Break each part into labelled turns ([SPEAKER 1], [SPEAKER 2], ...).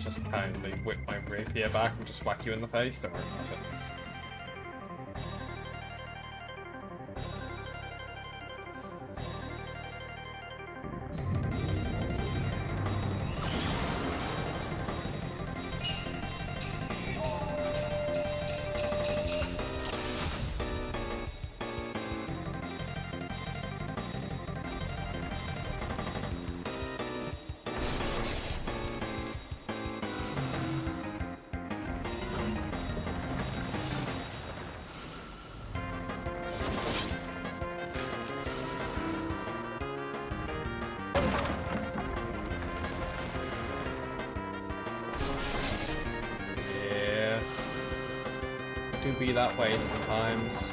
[SPEAKER 1] just kindly whip my rapier back and just whack you in the face. Don't worry about it. Be that way sometimes.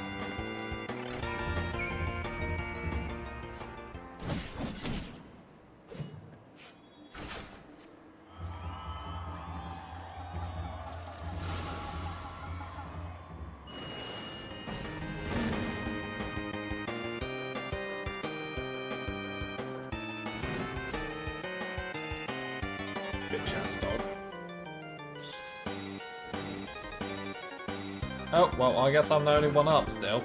[SPEAKER 1] Bitch ass dog. Oh, well, I guess I'm the only one up still.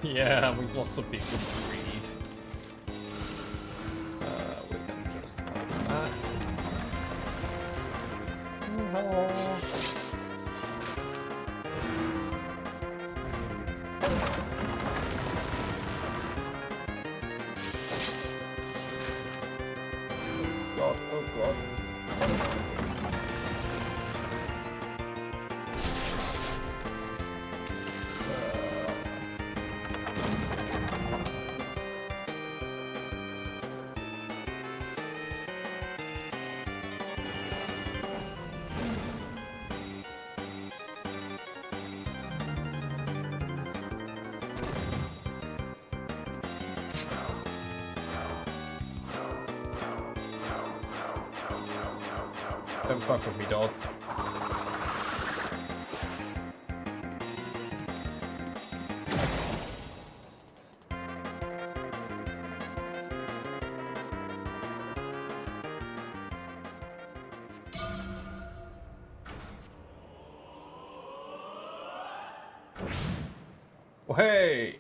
[SPEAKER 1] Yeah, we've lost some people to greed. We're gonna just hold that. Oh. Oh god. Don't fuck with me, dog. Oh, hey!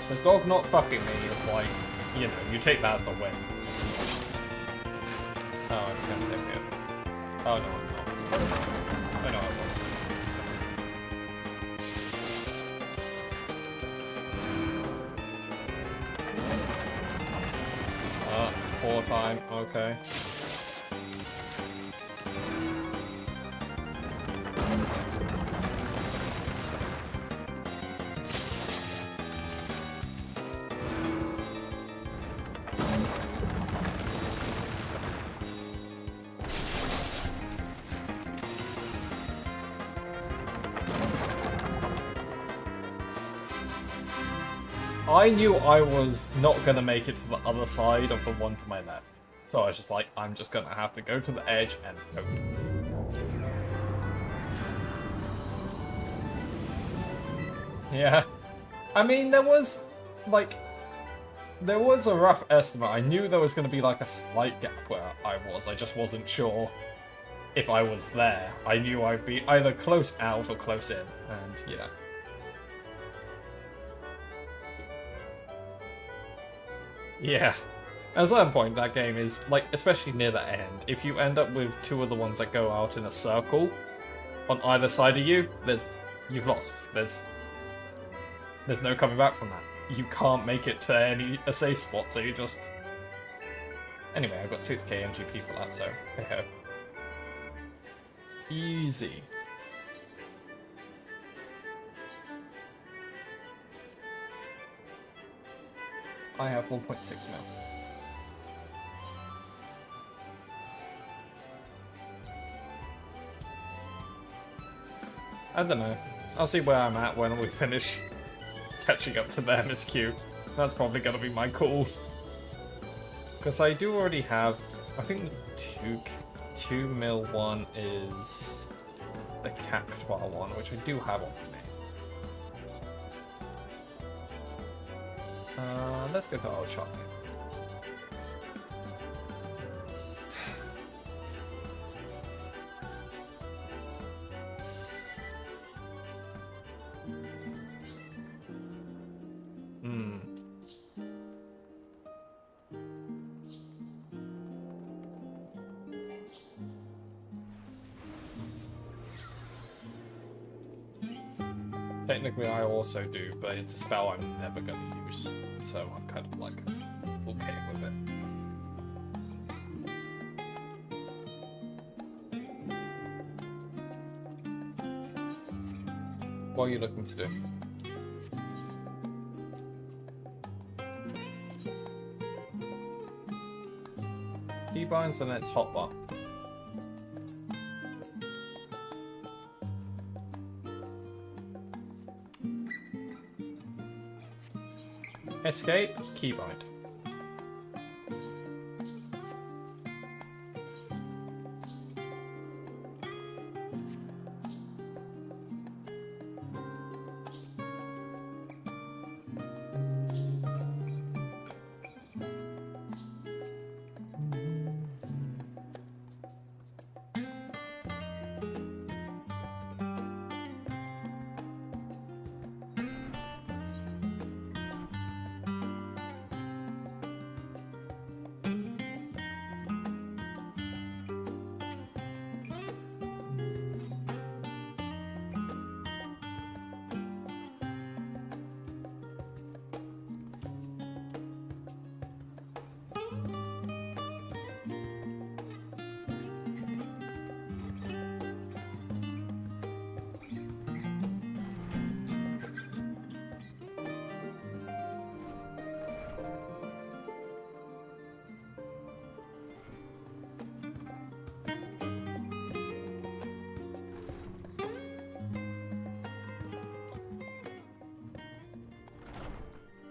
[SPEAKER 1] This dog not fucking me is like, you know, you take that as a win. Oh, I'm gonna take it. Oh, no, I'm not. I know I was. 4 time, okay. I knew I was not gonna make it to the other side of the one to my left. So I was just like, I'm just gonna have to go to the edge and hope. Yeah. I mean, there was a rough estimate. I knew there was gonna be like a slight gap where I was. I just wasn't sure if I was there. I knew I'd be either close out or close in, and yeah. Yeah. At a certain point, that game is, like, especially near the end, if you end up with 2 of the ones that go out in a circle on either side of you, you've lost. There's no coming back from that. You can't make it to a safe spot, so you just... Anyway, I've got 6k MGP for that, so hey-ho. Easy. I have 1.6 mil. I don't know. I'll see where I'm at when we finish catching up to the MSQ. That's probably gonna be my call. Because I do already have, I think the 2 mil one is the Cactuar one, which I do have on me. Let's go to our shop. Technically, I also do, but it's a spell I'm never going to use, so I'm kind of like okay with it. What are you looking to do? T-binds and its hotbar. Escape, keybind.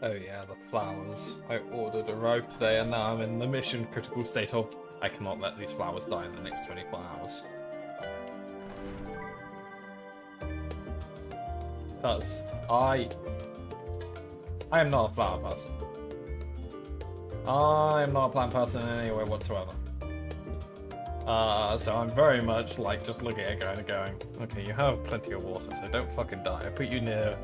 [SPEAKER 1] Oh yeah, the flowers I ordered arrived today, and now I'm in the mission critical state of I cannot let these flowers die in the next 24 hours. Because I am not a flower person. I am not a plant person in any way whatsoever. So I'm very much like just looking at it going, okay, you have plenty of water, so don't fucking die. I put you near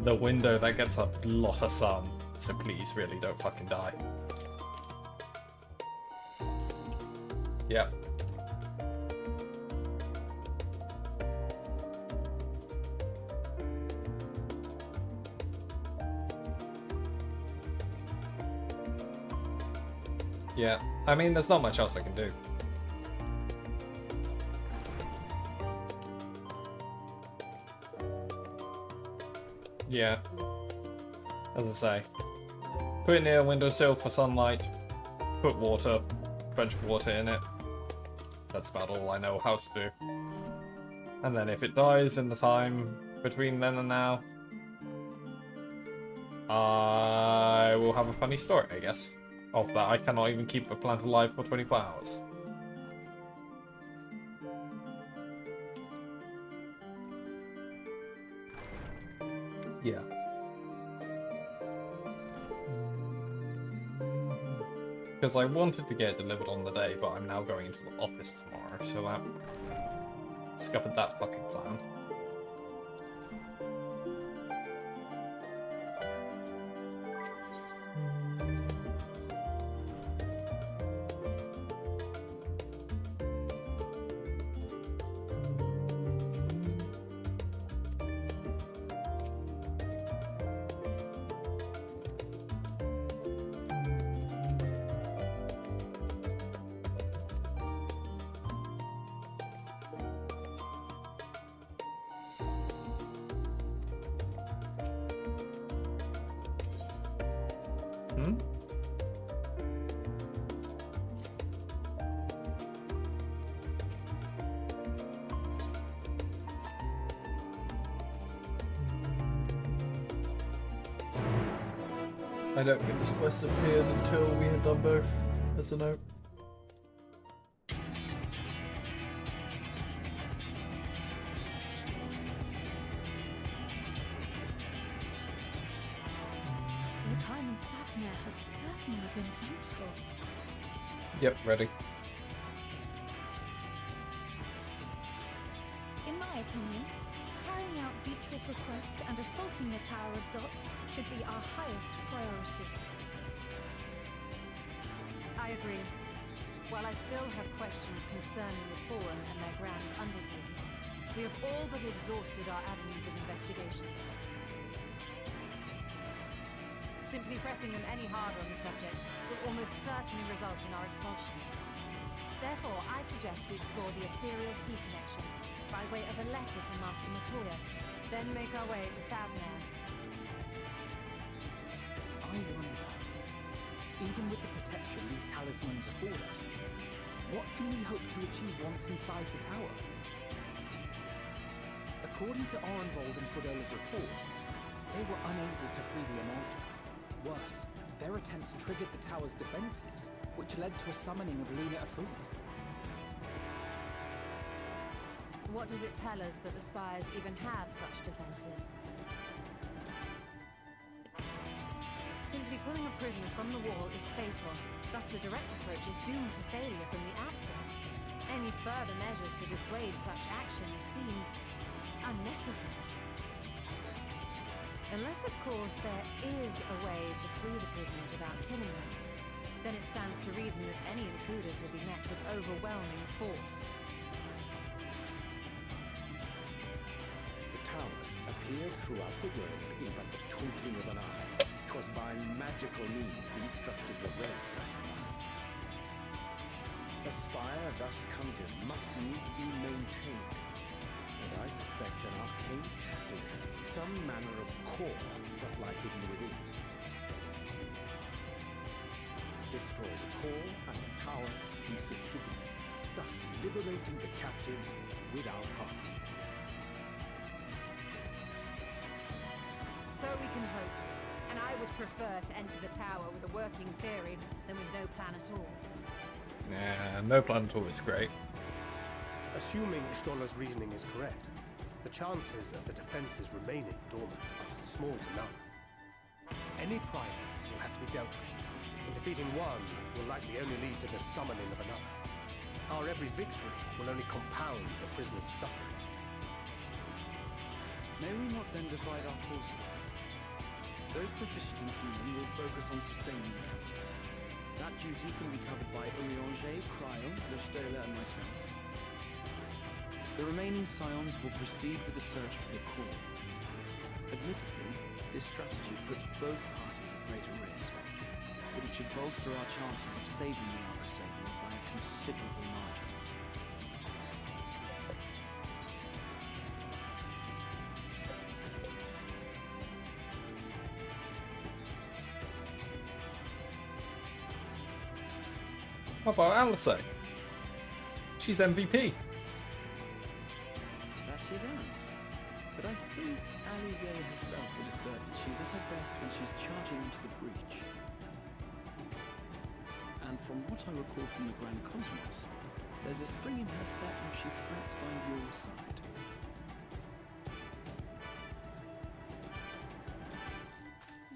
[SPEAKER 1] the window that gets a lot of sun, so please, really, don't fucking die. Yep. Yeah, I mean, there's not much else I can do. Yeah, as I say, put it near a windowsill for sunlight, put water, bunch of water in it. That's about all I know how to do. And then if it dies in the time between then and now, I will have a funny story, I guess, of that I cannot even keep a plant alive for 24 hours. Yeah. Because I wanted to get it delivered on the day, but I'm now going into the office tomorrow, so that scuppered that fucking plan. I don't think this quest appeared until we had done both, as a note.
[SPEAKER 2] Your timing's nightmare has certainly been eventful.
[SPEAKER 1] Yep, ready.
[SPEAKER 2] In my opinion, carrying out Vitra's request and assaulting the Tower of Zot should be our highest priority.
[SPEAKER 3] I agree. While I still have questions concerning the Forum and their grand undertaking, we have all but exhausted our avenues of investigation. Simply pressing them any harder on the subject will almost certainly result in our expulsion. Therefore, I suggest we explore the ethereal sea connection by way of a letter to Master Matoya, then make our way to Thavnair.
[SPEAKER 4] I wonder, even with the protection these talismans afford us, what can we hope to achieve once inside the tower? According to Orenvold and Fodela's report, they were unable to free the Emulger. Worse, their attempts triggered the tower's defenses, which led to a summoning of Luna Afrit.
[SPEAKER 3] What does it tell us that the Spires even have such defenses? Simply pulling a prisoner from the wall is fatal, thus the direct approach is doomed to failure from the outset. Any further measures to dissuade such actions seem unnecessary. Unless, of course, there is a way to free the prisoners without killing them, then it stands to reason that any intruders will be met with overwhelming force.
[SPEAKER 5] The towers appeared throughout the world in but the twinkling of an eye. 'Twas by magical means these structures were raised, I suppose. A spire thus conjured must needs be maintained, and I suspect an arcane catalyst, some manner of core, doth lie hidden within. Destroy the core, and the tower ceaseth to be, thus liberating the captives without harm.
[SPEAKER 3] So we can hope. And I would prefer to enter the tower with a working theory than with no plan at all.
[SPEAKER 1] Nah, no plan at all is great.
[SPEAKER 6] Assuming Ishtola's reasoning is correct, the chances of the defenses remaining dormant are small to none. Any primates will have to be dealt with, and defeating one will likely only lead to the summoning of another. Our every victory will only compound the prisoner's suffering.
[SPEAKER 4] May we not then divide our forces? Those proficient in healing will focus on sustaining the captives. That duty can be covered by Urianger, Cryon, Lestela, and myself. The remaining scions will proceed with the search for the core. Admittedly, this strategy puts both parties at greater risk, but it should bolster our chances of saving the Archosaurian by a considerable margin.
[SPEAKER 1] What about Alice? She's MVP.
[SPEAKER 4] That she does. But I think Alize herself would assert that she's at her best when she's charging into the breach. And from what I recall from the Grand Cosmos, there's a spring in her step when she fights by your side.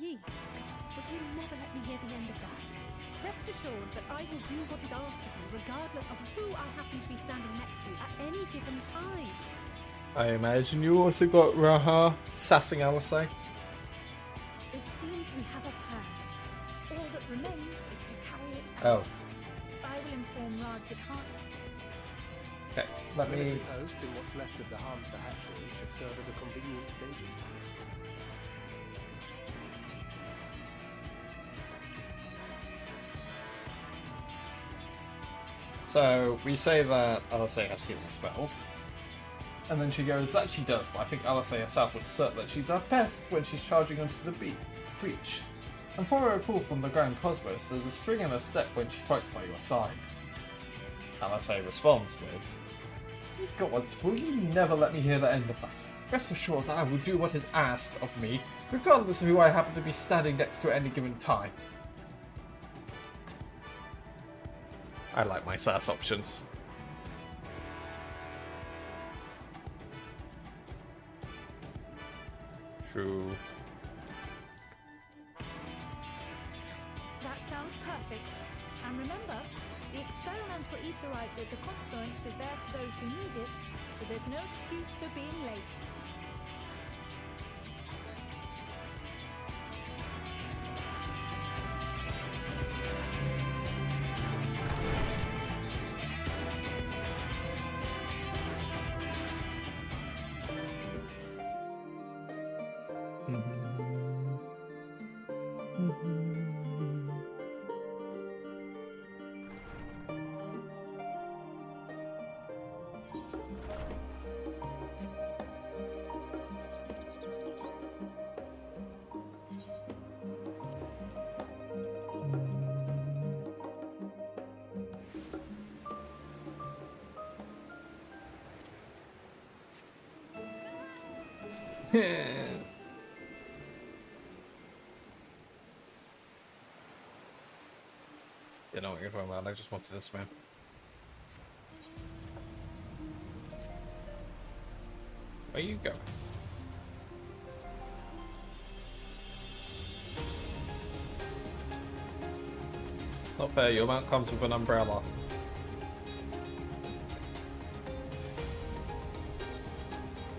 [SPEAKER 2] Ye gods, would you never let me hear the end of that? Rest assured that I will do what is asked of me, regardless of who I happen to be standing next to at any given time.
[SPEAKER 1] I imagine you also got Raha sassing Alice.
[SPEAKER 2] It seems we have a plan. All that remains is to carry it out. I will inform Rads at Hart.
[SPEAKER 1] Okay, let
[SPEAKER 6] Military
[SPEAKER 1] me...
[SPEAKER 6] post in what's left of the Hamsa hatchery should serve as a convenient staging.
[SPEAKER 1] So, we say that Alice has healing spells. And then she goes, that she does, but I think Alice herself would assert that she's at best when she's charging onto the breach. And from what I recall from the Grand Cosmos, there's a spring in her step when she fights by your side. Alice responds with, "Gods, will you never let me hear the end of that? Rest assured that I will do what is asked of me, regardless of who I happen to be standing next to at any given time." I like my sass options. True.
[SPEAKER 2] perfect. And remember, the experimental etherite at the confluence is there for those who need it, so there's no excuse for being late.
[SPEAKER 1] You know what you're talking about, I just wanted this man. Where you going? Not fair, your mount comes with an umbrella.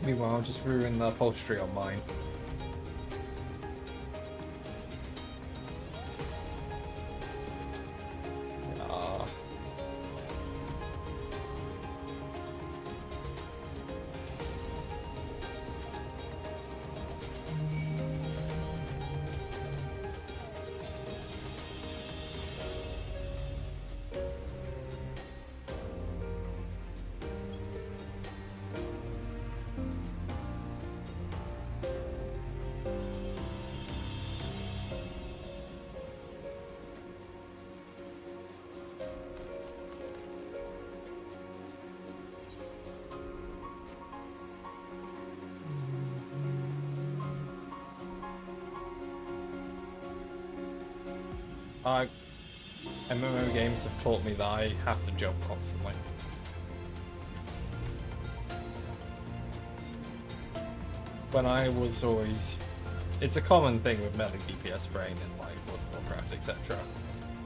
[SPEAKER 1] Meanwhile, I'll just ruin the upholstery on mine. MMO games have taught me that I have to jump constantly. When I was always... It's a common thing with melee DPS brain in like World of Warcraft, etc.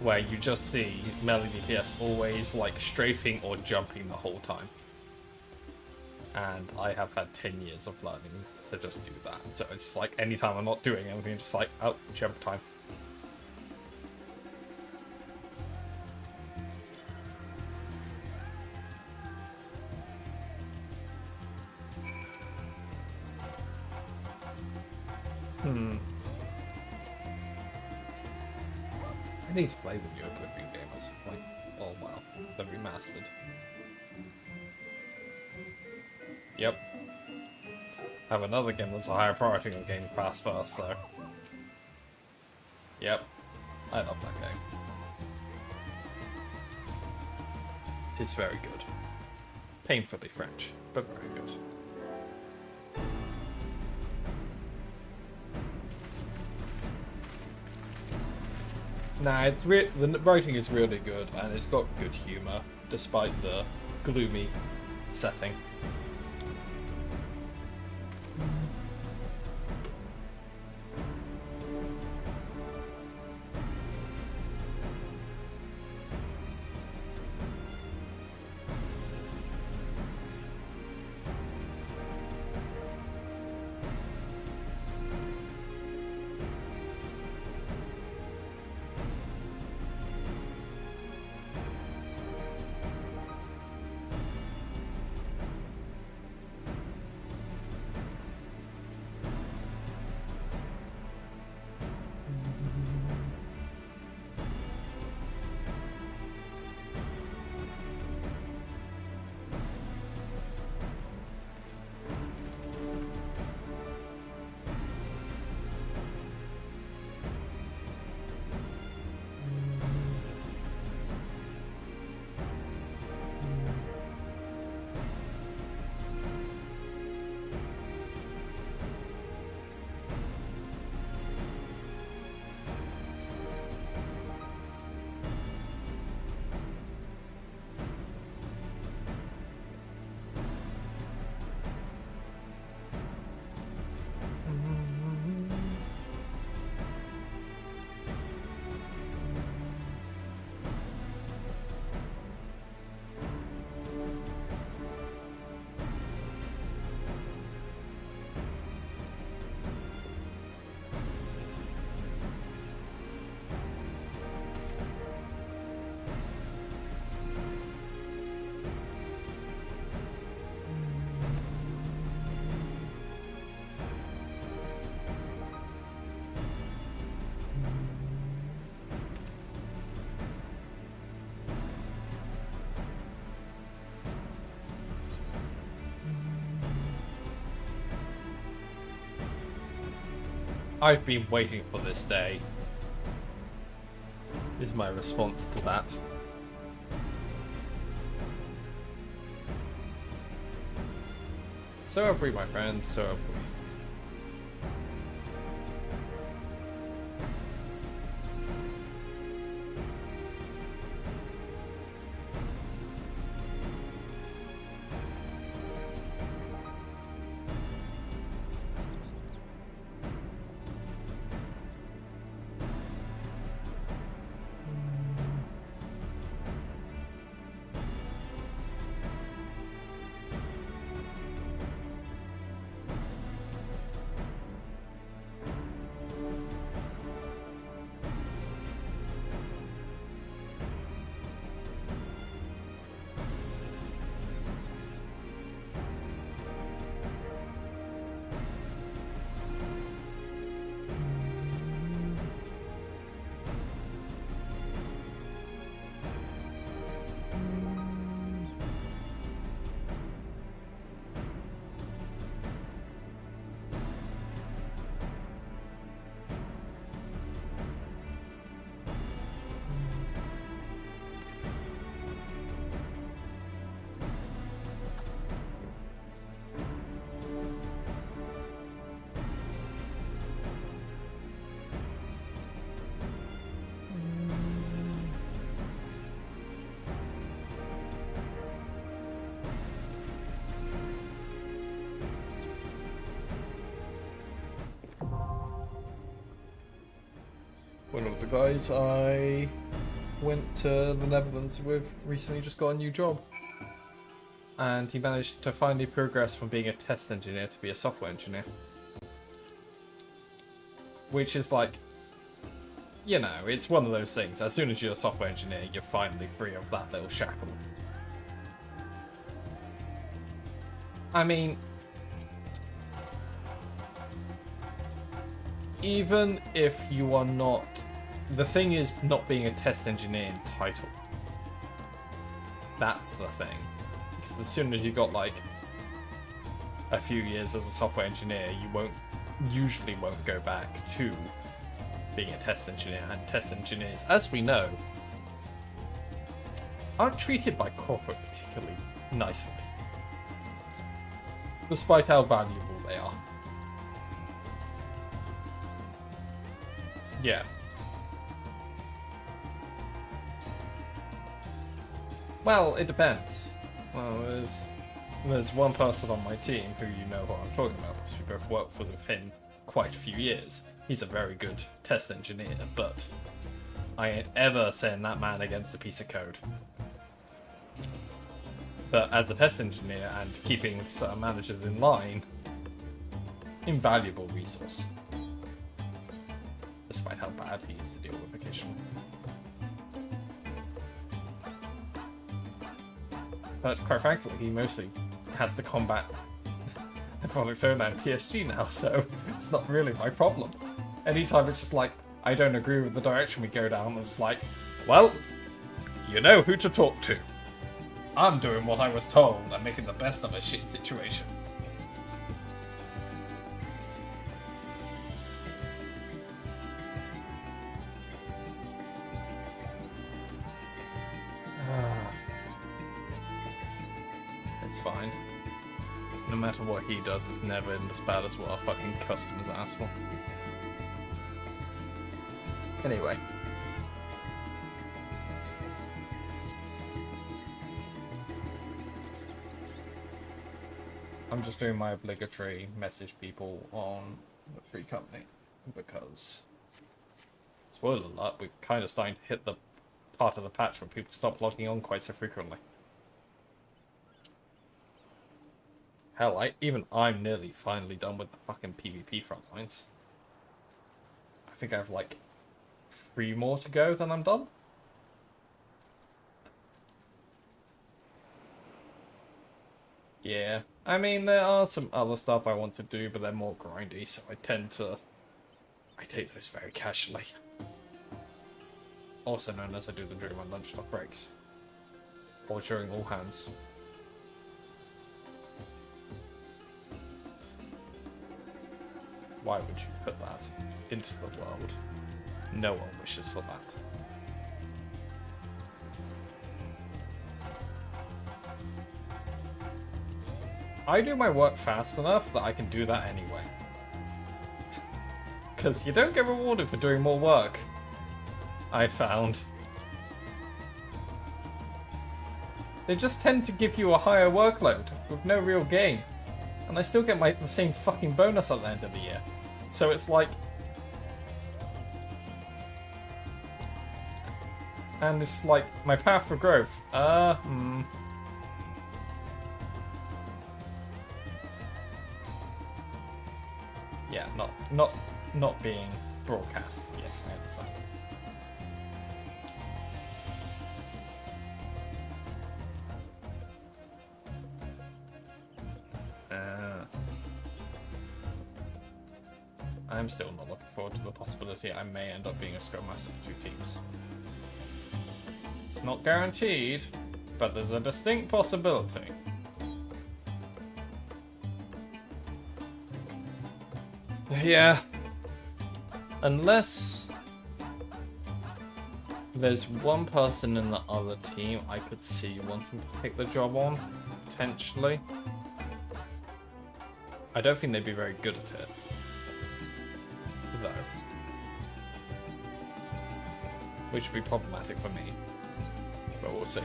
[SPEAKER 1] Where you just see melee DPS always like strafing or jumping the whole time. And I have had 10 years of learning to just do that. So it's like anytime I'm not doing anything, just like, oh, jump time. I need to play the new Oblivion game at some point. Oh wow, the remastered. Yep. I have another game that's a higher priority on Game Pass first, though. Yep. I love that game. It's very good. Painfully French, but very good. Nah, the writing is really good, and it's got good humour, despite the gloomy setting. I've been waiting for this day, is my response to that. So have we, my friends, so have we. One of the guys I went to the Netherlands with recently just got a new job. And he managed to finally progress from being a test engineer to be a software engineer. Which is like, you know, it's one of those things. As soon as you're a software engineer, you're finally free of that little shackle. I mean, even if you are not... The thing is not being a test engineer in title. That's the thing. Because as soon as you got like a few years as a software engineer, you usually won't go back to being a test engineer. And test engineers, as we know, aren't treated by corporate particularly nicely. Despite how valuable they are. Yeah. Well, it depends. Well, there's one person on my team who you know who I'm talking about, because we both worked with him quite a few years. He's a very good test engineer, but I ain't ever send that man against a piece of code. But as a test engineer and keeping certain managers in line, invaluable resource. Despite how bad he is to deal with occasionally. But quite frankly, he mostly has to combat the product owner and PSG now, so it's not really my problem. Anytime it's just like, I don't agree with the direction we go down, I'm just like, well, you know who to talk to. I'm doing what I was told and making the best of a shit situation. It's fine. No matter what he does, it's never as bad as what our fucking customers ask for. Anyway. I'm just doing my obligatory message people on the free company because, spoiler alert, we're kind of starting to hit the part of the patch where people stop logging on quite so frequently. Hell, I'm nearly finally done with the fucking PvP front lines. I think I have like 3 more to go, then I'm done. Yeah, I mean, there are some other stuff I want to do, but they're more grindy, so I take those very casually. Also known as I do them during my lunch stop breaks. Or during all hands. Why would you put that into the world? No one wishes for that. I do my work fast enough that I can do that anyway. Because you don't get rewarded for doing more work, I found. They just tend to give you a higher workload with no real gain. And I still get the same fucking bonus at the end of the year. So it's like... And it's like, my path for growth. Yeah, not being broadcast. Yes, I understand. I'm still not looking forward to the possibility I may end up being a Scrum Master for 2 teams. It's not guaranteed, but there's a distinct possibility. Yeah. Unless there's one person in the other team I could see wanting to take the job on, potentially. I don't think they'd be very good at it, though. Which would be problematic for me. But we'll see.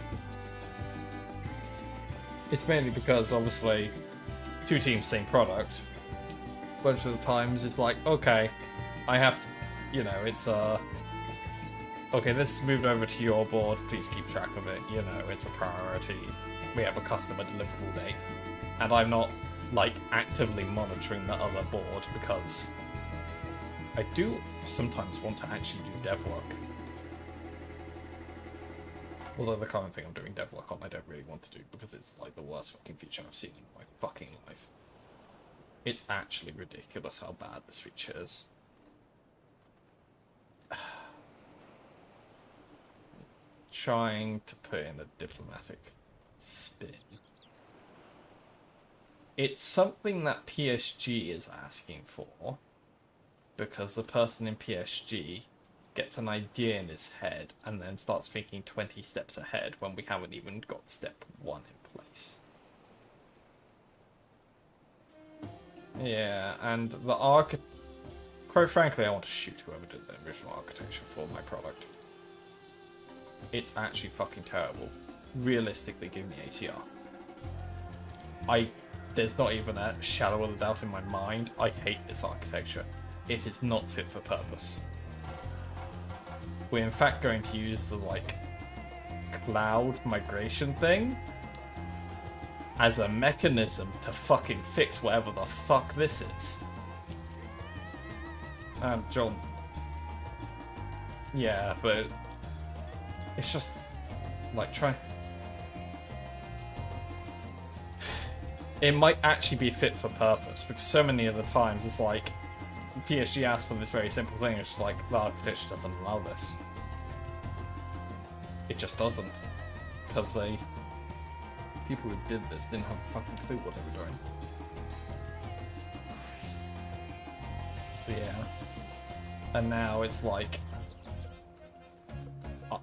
[SPEAKER 1] It's mainly because, obviously, 2 teams, same product. Bunch of the times it's like, okay, I have to, you know, it's okay, this is moved over to your board, please keep track of it, you know, it's a priority, we have a customer deliverable date, and I'm not, like, actively monitoring the other board because I do sometimes want to actually do dev work. Although the current thing I'm doing dev work on I don't really want to do because it's like the worst fucking feature I've seen in my fucking life. It's actually ridiculous how bad this feature is. Trying to put in a diplomatic spin. It's something that PSG is asking for because the person in PSG gets an idea in his head and then starts thinking 20 steps ahead when we haven't even got step 1 in place. Yeah, and the quite frankly, I want to shoot whoever did the original architecture for my product. It's actually fucking terrible. Realistically, give me ACR. There's not even a shadow of a doubt in my mind. I hate this architecture. It is not fit for purpose. We're in fact going to use the, like, cloud migration thing as a mechanism to fucking fix whatever the fuck this is. John. Yeah, but it's just like it might actually be fit for purpose because so many of the times it's like PSG asks for this very simple thing. It's just like the architecture doesn't allow this. It just doesn't because people who did this didn't have a fucking clue what they were doing. But yeah. And now it's like... Oh,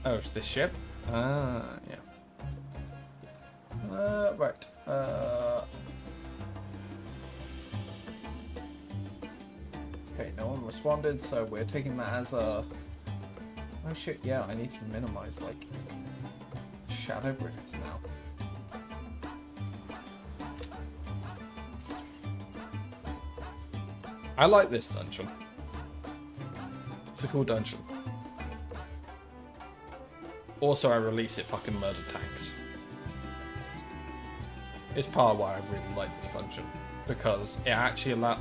[SPEAKER 1] it's this ship? Ah, yeah. Right. Okay, no one responded, so we're taking that as a... Oh shit, yeah, I need to minimize, like, shadow bricks now. I like this dungeon. It's a cool dungeon. Also, I release it fucking murder tanks. It's part of why I really like this dungeon. Because it actually allows...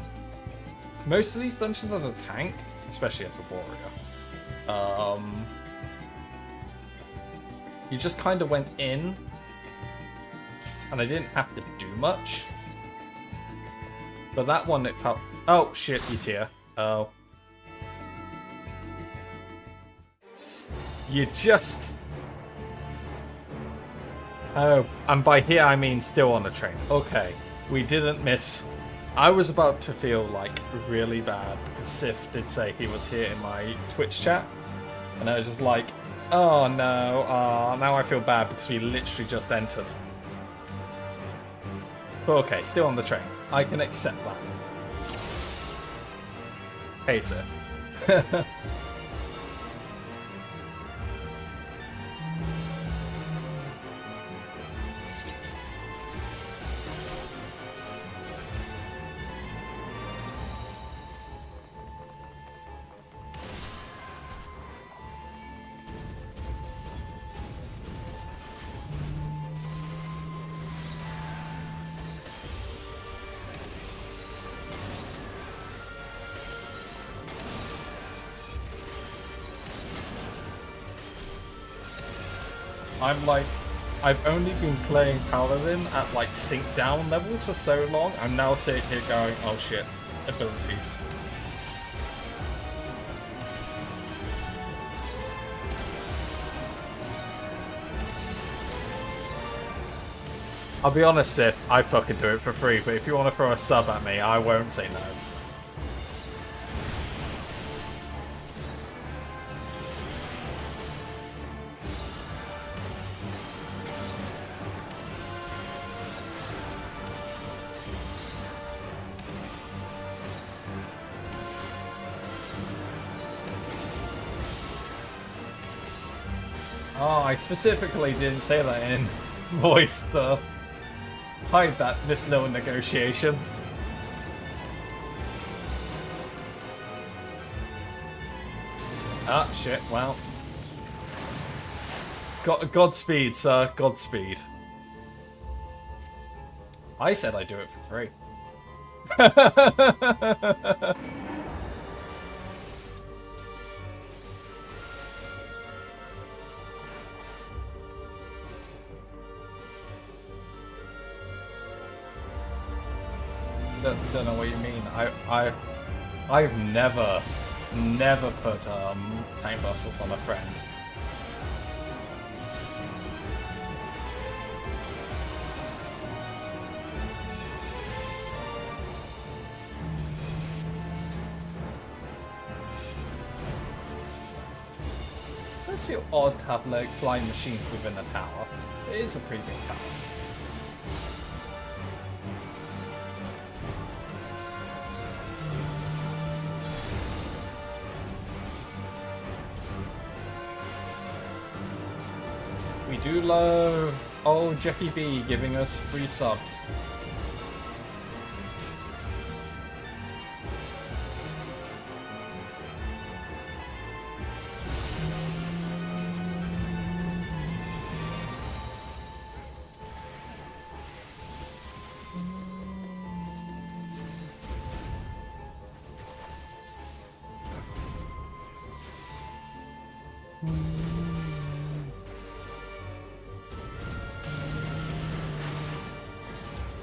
[SPEAKER 1] Most of these dungeons as a tank, especially as a warrior, you just kind of went in, and I didn't have to do much. But that one, it felt... Oh, shit, he's here. Oh. You just... Oh, and by here I mean still on the train. Okay, we didn't miss I was about to feel like really bad because Sif did say he was here in my Twitch chat, and I was just like, oh no, now I feel bad because we literally just entered. But okay, still on the train. I can accept that. Hey, Sif. I've only been playing Paladin at like sync down levels for so long, I'm now sitting here going, oh shit, abilities. I'll be honest, Sith, I fucking do it for free, but if you want to throw a sub at me, I won't say no. Oh, I specifically didn't say that in voice to hide this little negotiation. Ah, shit, well. Godspeed, sir, Godspeed. I said I'd do it for free. Don't know what you mean. I've never put tank busters on a friend. It does feel odd to have like flying machines within a tower. It is a pretty big tower. We do love old Jeffy B giving us free subs.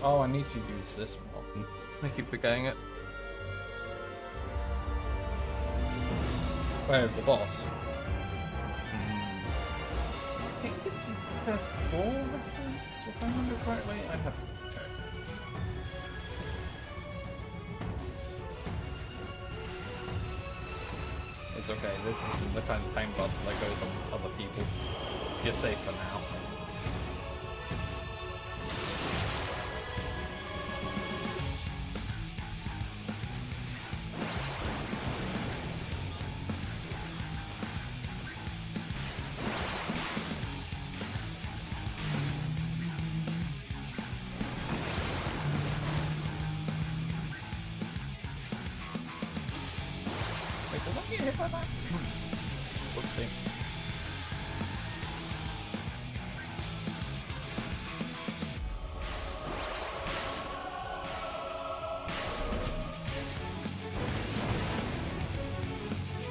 [SPEAKER 1] Oh, I need to use this more often. I keep forgetting it. Where, the boss? I think it's the 4 reference, if I remember correctly. I have to check. It's okay, this isn't the kind of time bust that goes on with other people. You're safe for now. Whoopsie.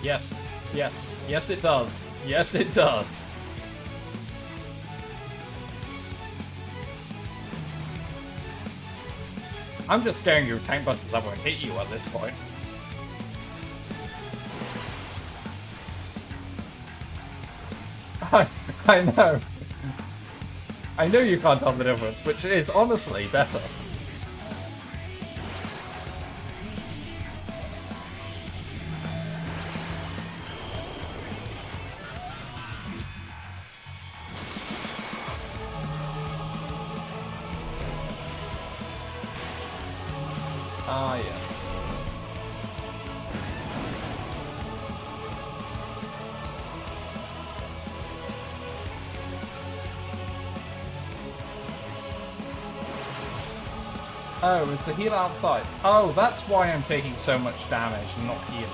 [SPEAKER 1] Yes, yes, yes it does. Yes it does. I'm just scaring you with tank busters that won't hit you at this point. I know. I know you can't tell the difference, which is honestly better. Ah, yes. Oh, it's the heal outside. Oh, that's why I'm taking so much damage and not healing.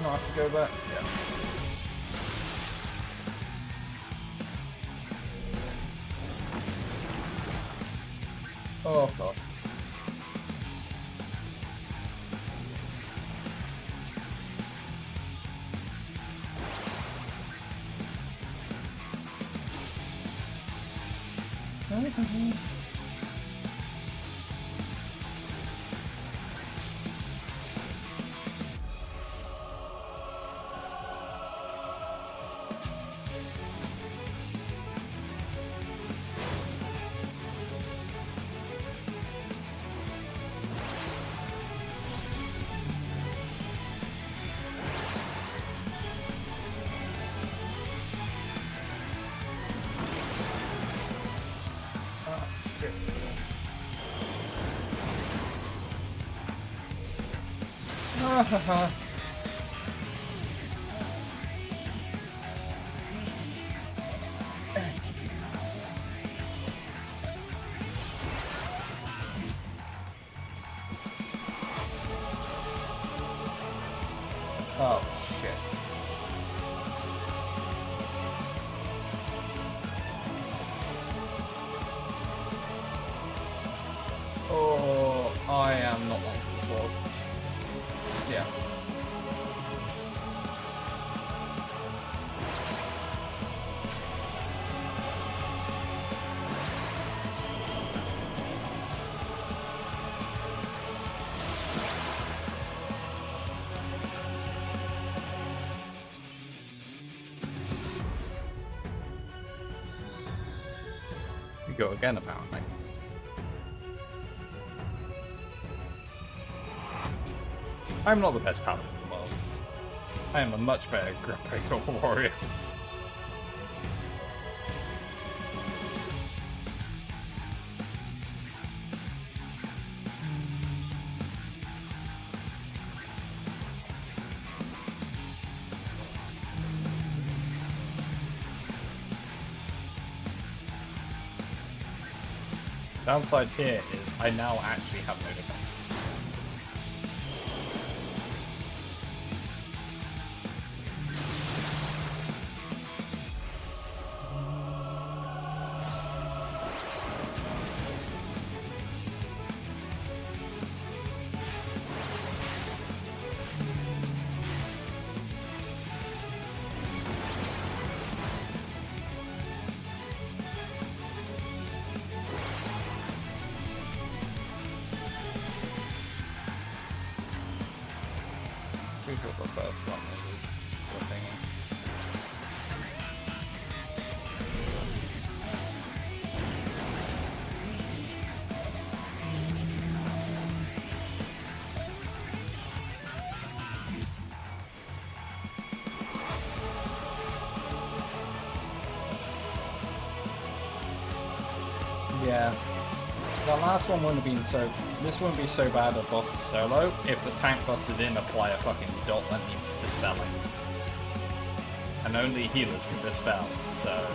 [SPEAKER 1] Not have to go back. Yeah. Oh god. Oh shit. Oh, I am not on this world. Yeah. We go again, apparently. I'm not the best paladin in the world. I am a much better Grim warrior. Downside here is I now actually have no defenses. Pretty sure the first one is the thingy. Yeah. The last one wouldn't have been so... This wouldn't be so bad a boss to solo if the tank busted in, apply a fucking dot that needs dispelling. And only healers can dispel, so...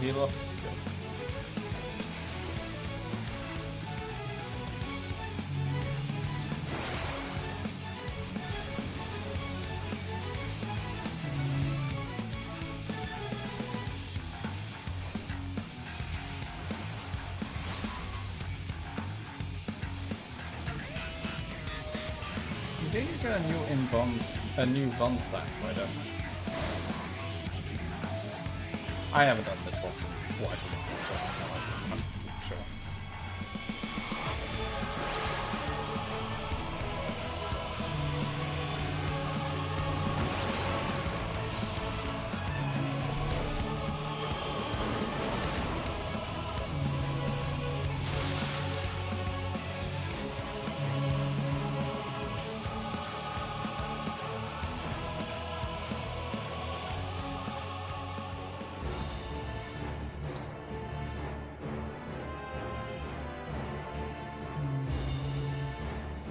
[SPEAKER 1] healer? You think you get a new bond stack, so I don't know. I haven't done this boss in quite a while, so I'm not sure.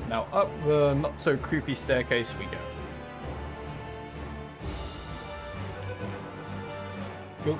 [SPEAKER 1] Now up the not so creepy staircase we go. Oop.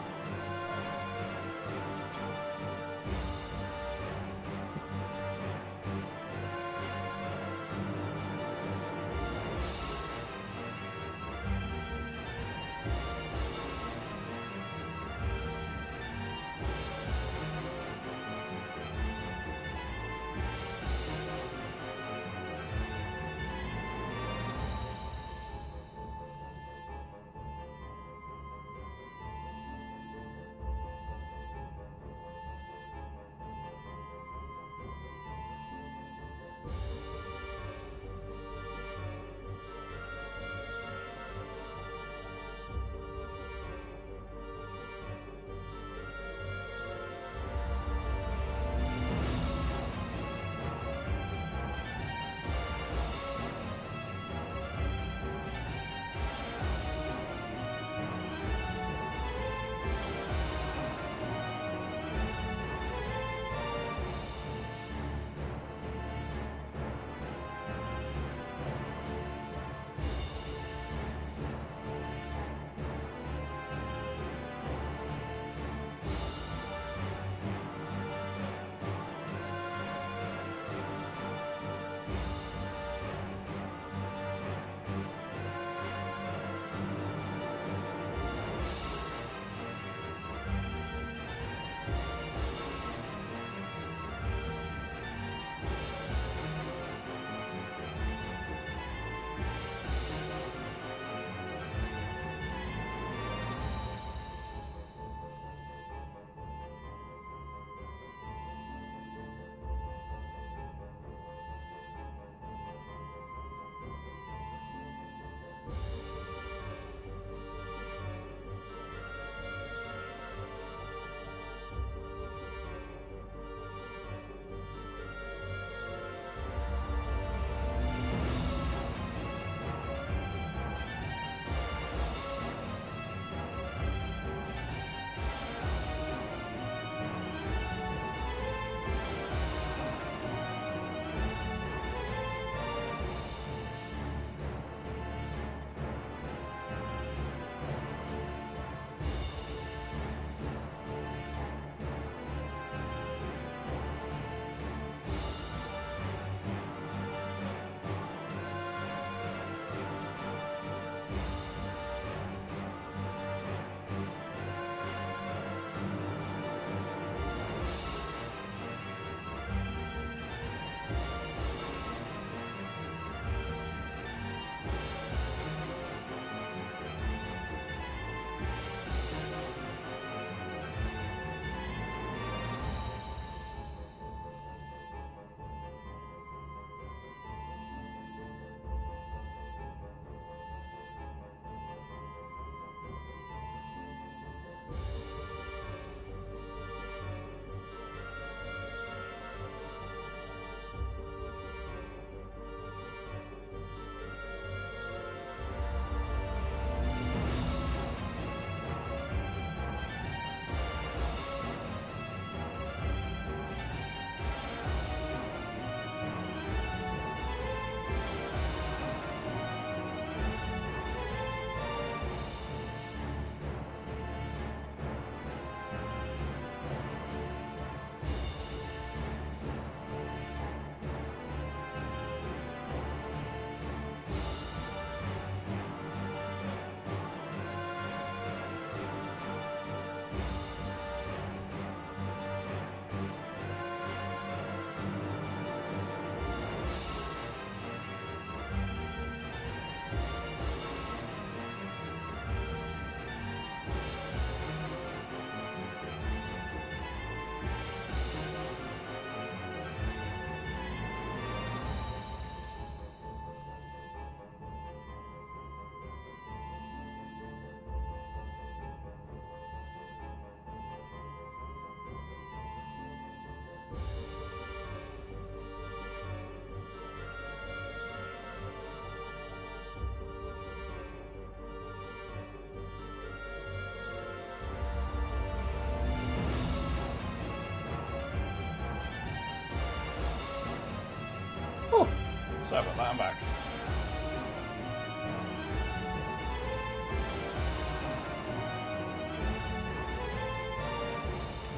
[SPEAKER 1] Sorry about that, I'm back.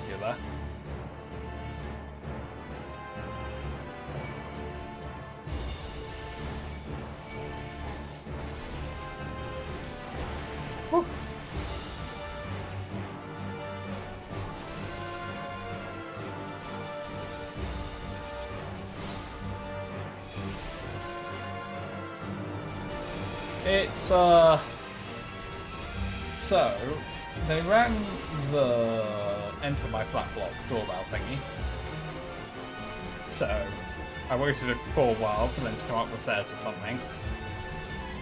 [SPEAKER 1] You there? Whew. It's, so, they rang the enter my flat block doorbell thingy. So, I waited for a while for them to come up the stairs or something.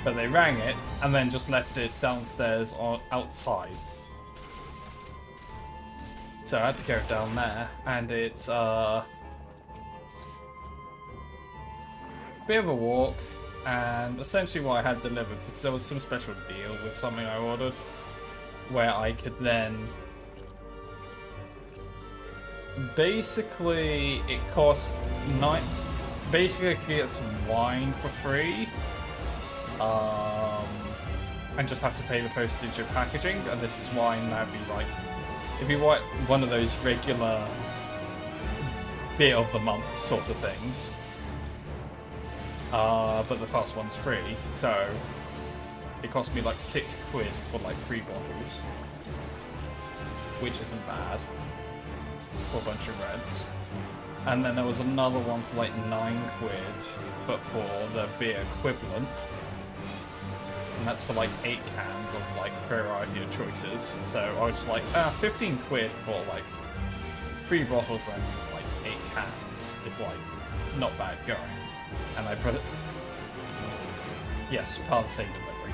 [SPEAKER 1] But they rang it, and then just left it downstairs or outside. So I had to go down there, and it's, bit of a walk. And essentially what I had delivered, because there was some special deal with something I ordered, where I could then... Basically, it cost basically I could get some wine for free. And just have to pay the postage of packaging, and this is wine that'd be like... It'd be one of those regular beer of the month sort of things. But the first one's free, so it cost me like £6 for like 3 bottles, which isn't bad for a bunch of reds. And then there was another one for like £9, but for the beer equivalent, and that's for like 8 cans of like variety of choices. So I was like, £15 for like 3 bottles and like 8 cans is like not bad going. And I put it. Yes, part of the same delivery.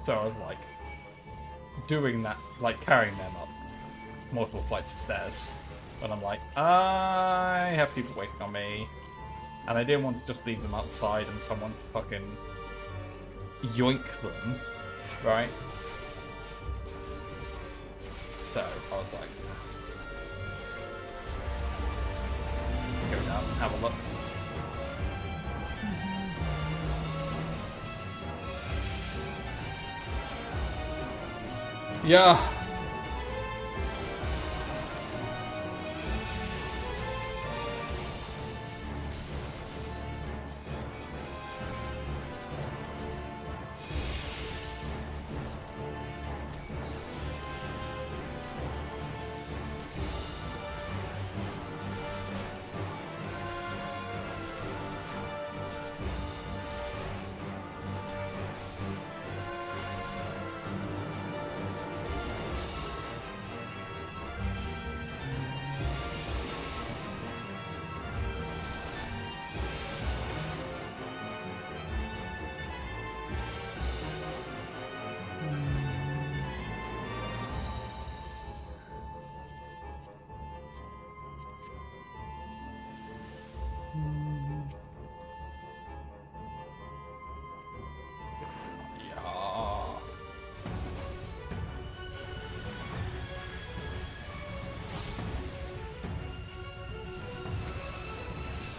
[SPEAKER 1] So I was like doing that, like carrying them up multiple flights of stairs. But I'm like, I have people waiting on me, and I didn't want to just leave them outside and someone fucking yoink them, right? So I was like, go down and have a look. Yeah.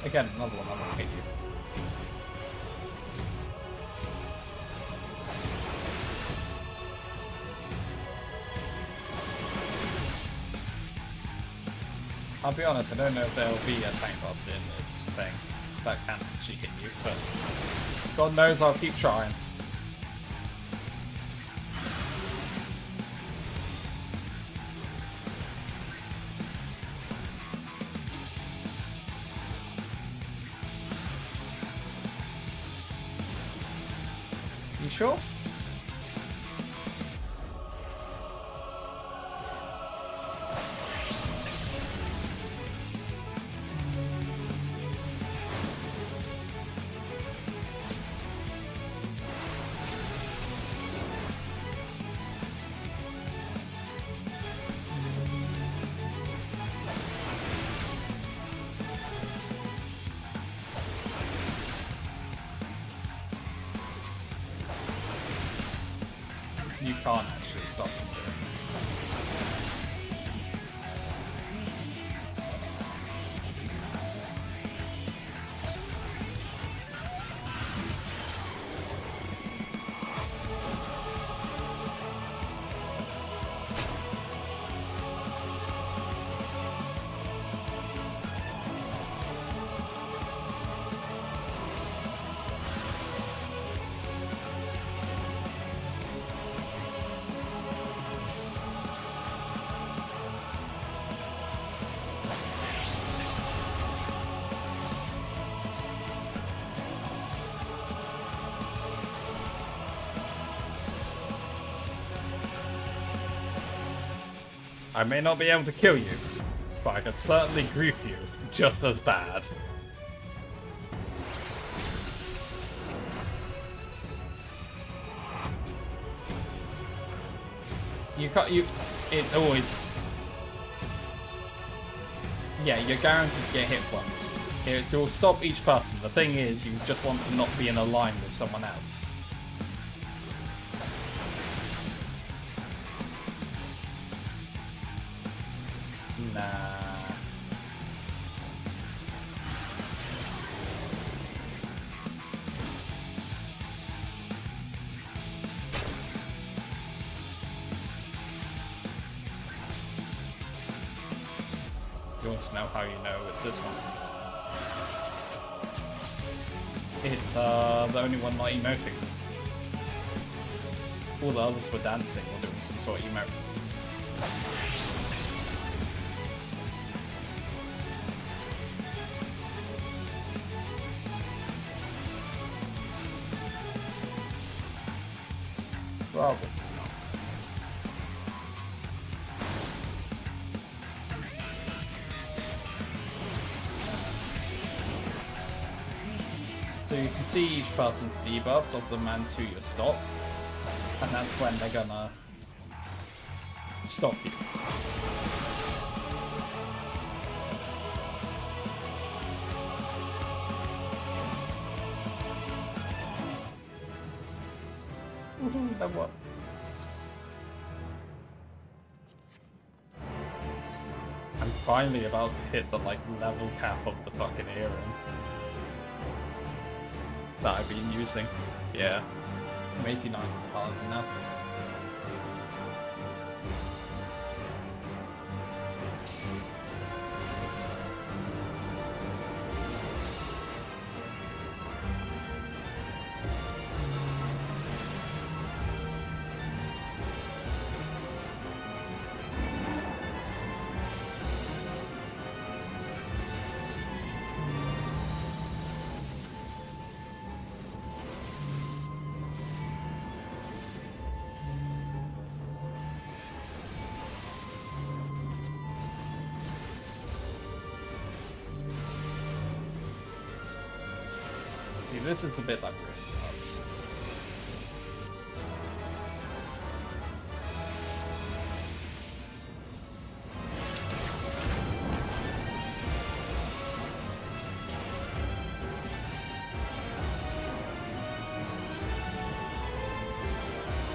[SPEAKER 1] Again, another one I'm gonna hit you. I'll be honest, I don't know if there'll be a tank bust in this thing that can actually hit you, but God knows I'll keep trying. You sure? I may not be able to kill you, but I can certainly grief you just as bad. You can't, it's always... Yeah, you're guaranteed to get hit once. You'll stop each person. The thing is, you just want to not be in a line with someone else. Nah. You want to know how you know it's this one? It's the only one not emoting. All the others were dancing or doing some sort of emote. Probably. So you can see each person's debuffs of the mans who you stop, and that's when they're gonna stop you. Then what? I'm finally about to hit the level cap of the fucking earring that I've been using. Yeah. I'm 89 paladin now. This is a bit like British Hearts.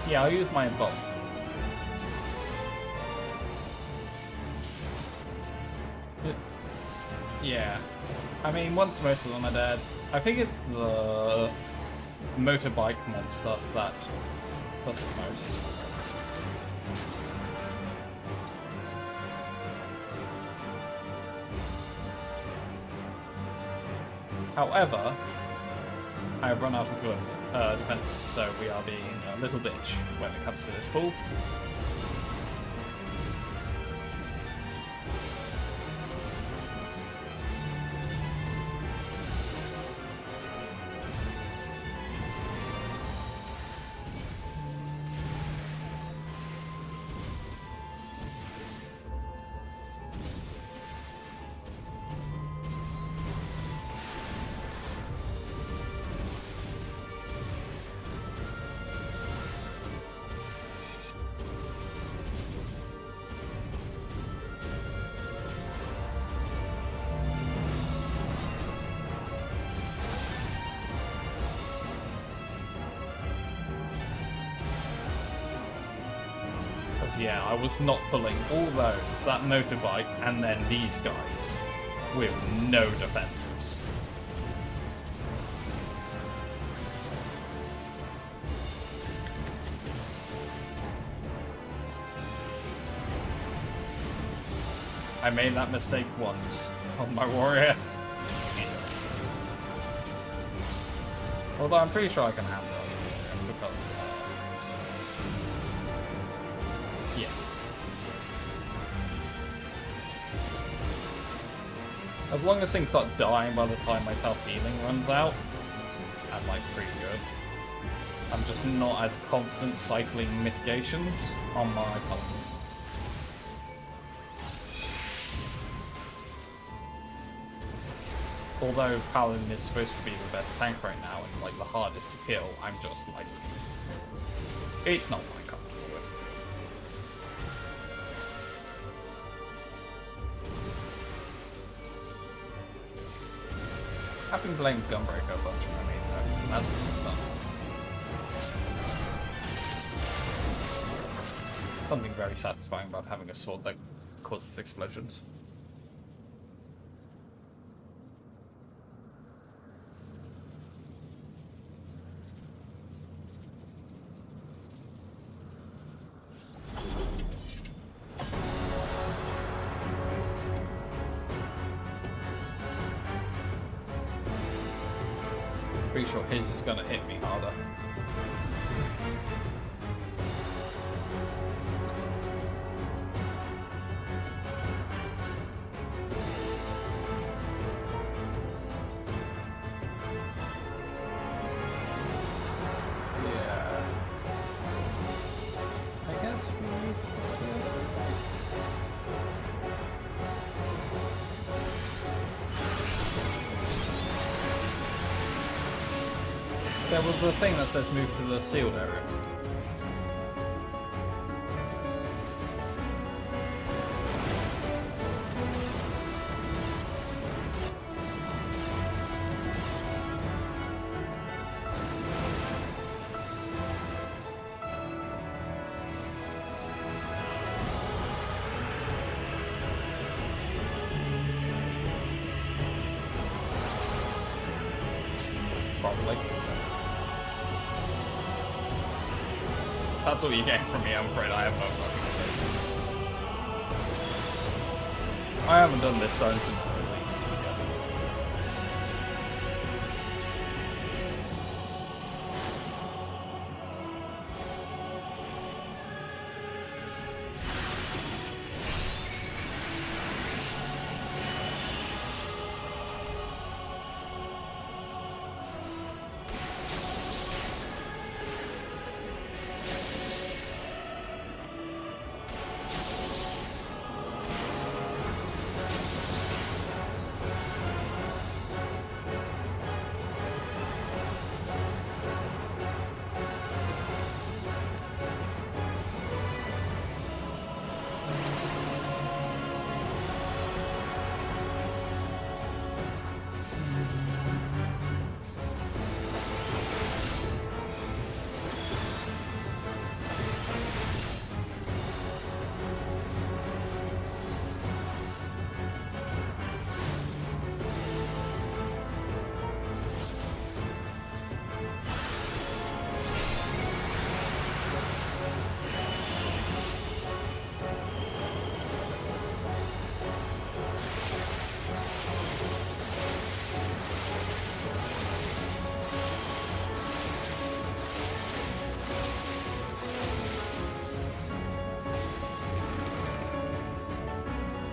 [SPEAKER 1] Yeah, I'll use my bow. Yeah. I mean, once most of them are dead, I think it's the motorbike monster that does the most. However, I have run out of good defenses, so we are being a little bitch when it comes to this pool. Yeah, I was not pulling all those, that motorbike, and then these guys with no defensives. I made that mistake once on my warrior. Although I'm pretty sure I can handle it because yeah. As long as things start dying by the time my health healing runs out, I'm pretty good. I'm just not as confident cycling mitigations on my paladin. although Paladin is supposed to be the best tank right now and like the hardest to kill, I'm just like, it's not what I'm comfortable with. Having blamed Gunbreaker a bunch of my main though, that's been fun. Something very satisfying about having a sword that causes explosions. Pretty sure his is gonna hit me harder. Yeah. I guess we need to see. There was a thing that says move to the sealed area. Probably. That's all you get from me, I'm afraid. I have no fucking idea. I haven't done this dungeon at least.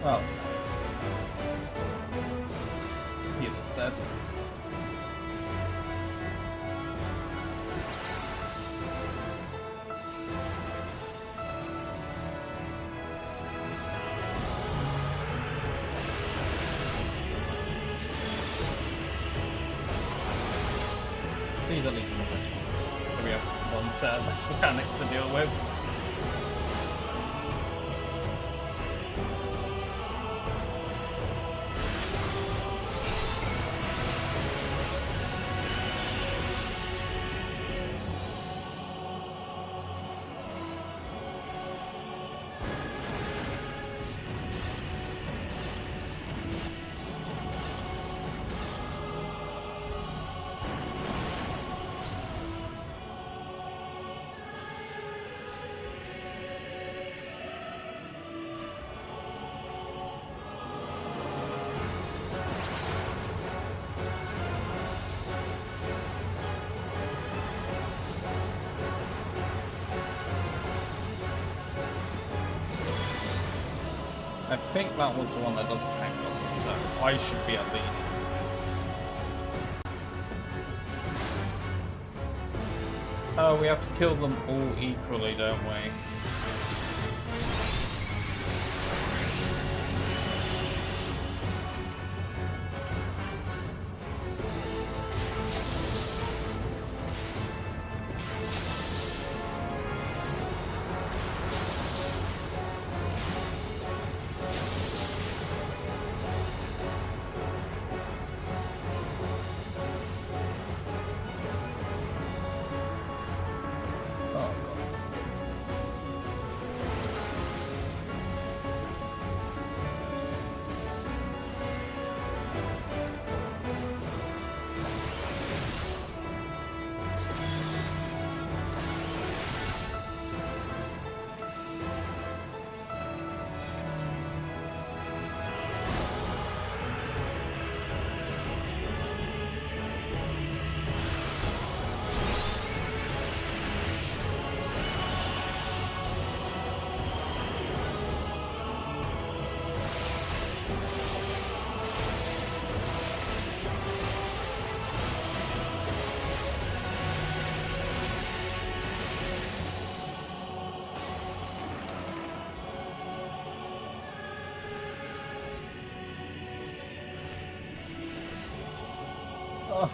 [SPEAKER 1] Oh. Heal instead. These at least are this one. We have one set of less mechanic to deal with. I think that was the one that does tank costs, so I should be at least. Oh, we have to kill them all equally, don't we? Oh.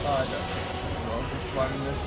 [SPEAKER 1] I don't know. Well, just running this.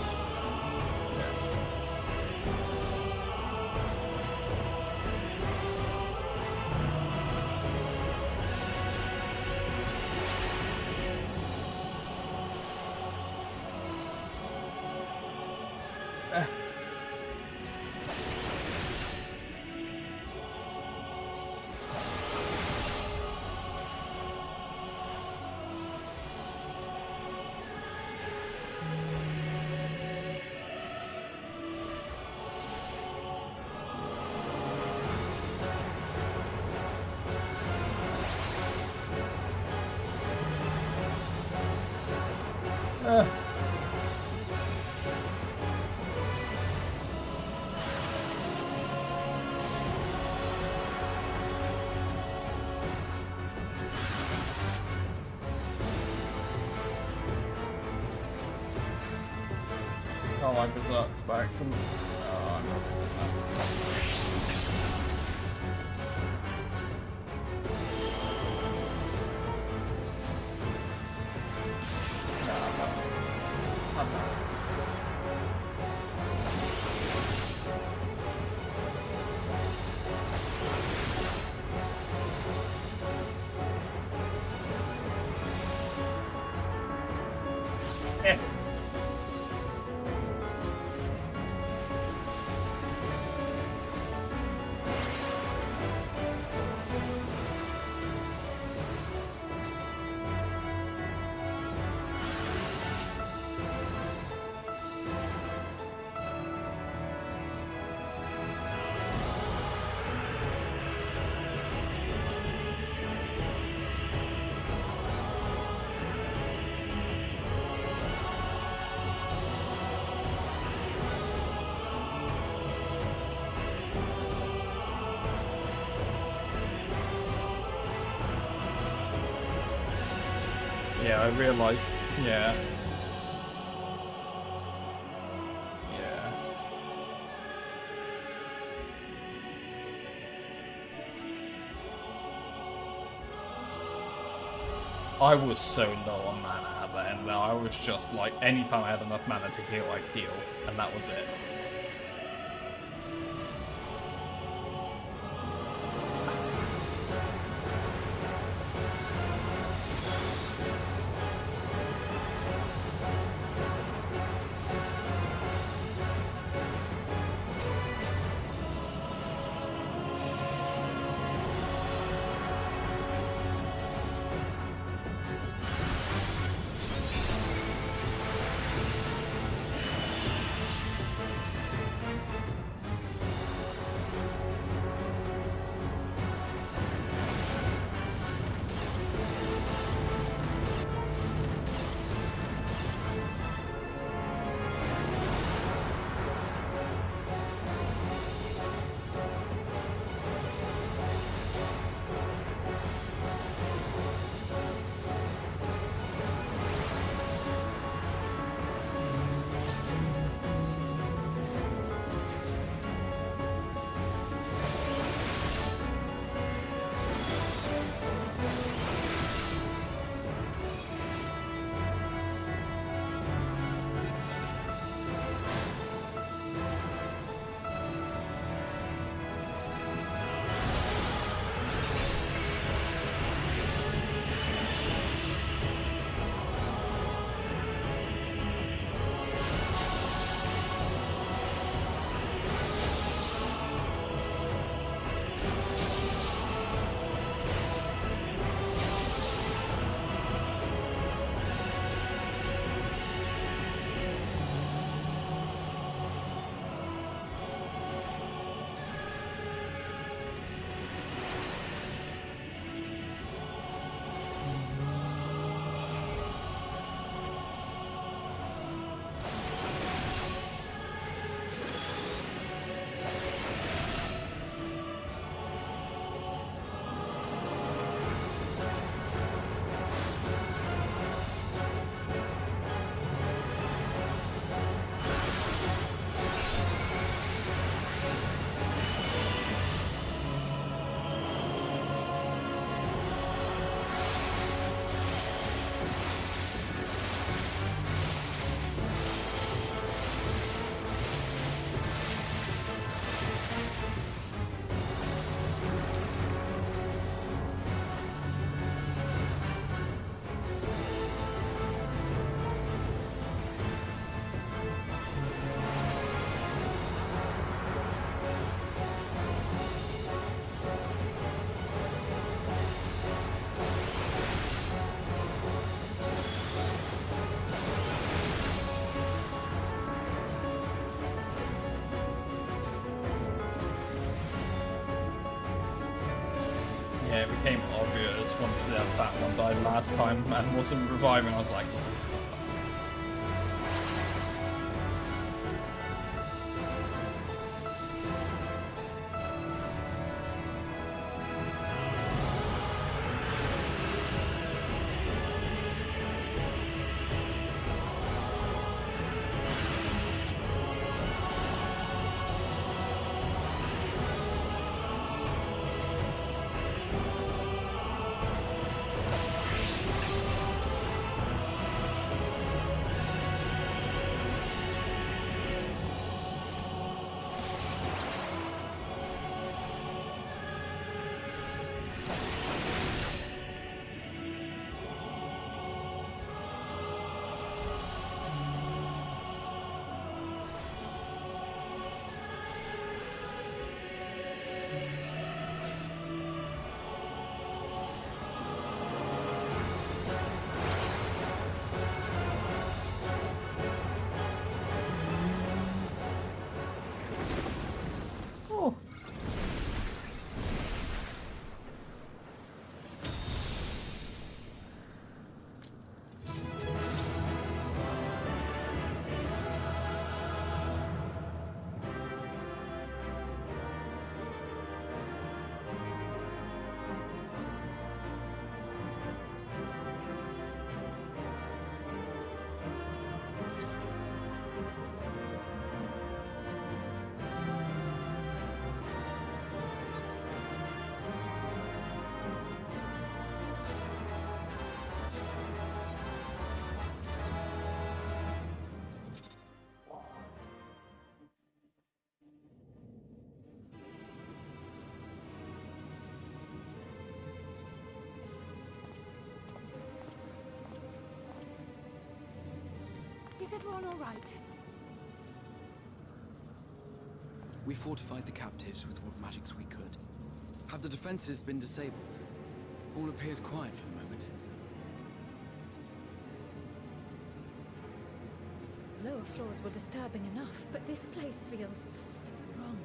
[SPEAKER 1] Yeah. Oh, my berserk by accident. Oh, I'm not. Eh. Yeah, I realised. Yeah. Yeah. I was so low on mana at the end now. I was just like, anytime I had enough mana to heal, I'd heal, and that was it. it became obvious once that one died last time and wasn't reviving. I was like, oh.
[SPEAKER 2] Is everyone all right?
[SPEAKER 4] We fortified the captives with what magics we could. Have the defenses been disabled? All appears quiet for the moment.
[SPEAKER 2] Lower floors were disturbing enough, but this place feels wrong.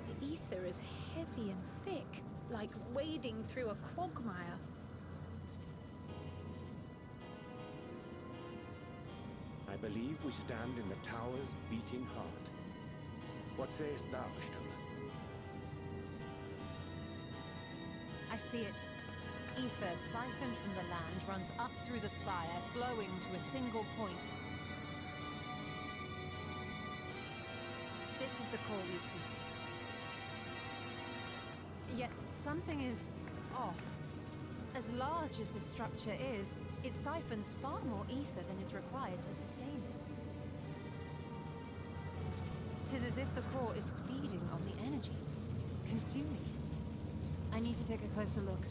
[SPEAKER 2] The ether is heavy and thick, like wading through a quagmire.
[SPEAKER 5] I believe we stand in the tower's beating heart. What sayest thou, Stella?
[SPEAKER 3] I see it. Ether siphoned from the land runs up through the spire, flowing to a single point. This is the core we seek. Yet something is off. As large as this structure is, it siphons far more ether than is required to sustain it. 'Tis as if the core is feeding on the energy, consuming it. I need to take a closer look.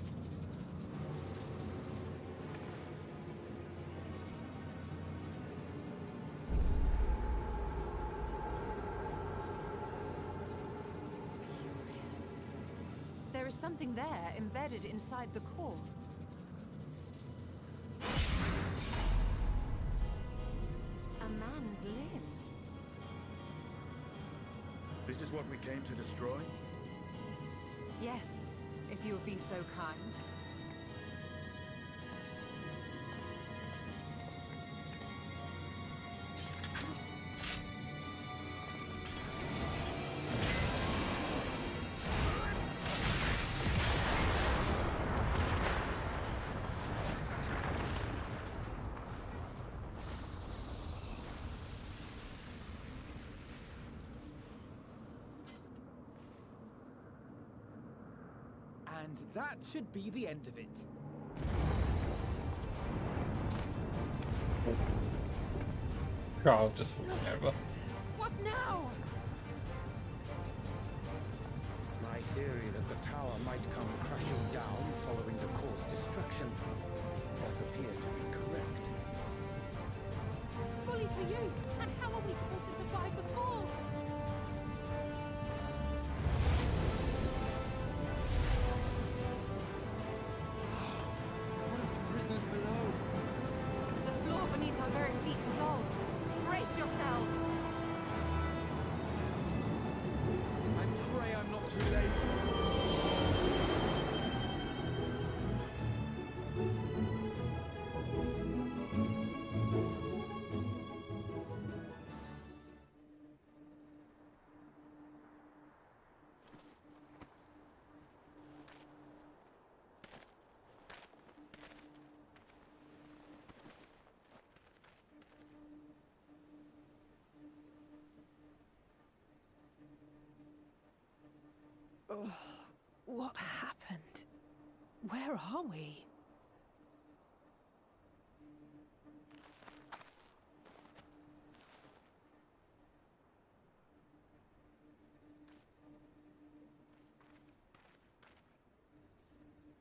[SPEAKER 3] Curious. There is something there embedded inside the core. A man's limb.
[SPEAKER 5] This is what we came to destroy?
[SPEAKER 3] Yes, if you would be so kind.
[SPEAKER 7] And that should be the end of it.
[SPEAKER 1] Carl just falling over.
[SPEAKER 2] What now?
[SPEAKER 5] My theory that the tower might come crashing down following the core's destruction doth appear to be correct.
[SPEAKER 2] Bully for you! And how are we supposed to survive the fall?
[SPEAKER 4] What of the prisoners below?
[SPEAKER 3] The floor beneath our very feet dissolves. Brace yourselves!
[SPEAKER 4] I pray I'm not too late.
[SPEAKER 7] Oh, what happened? Where are we?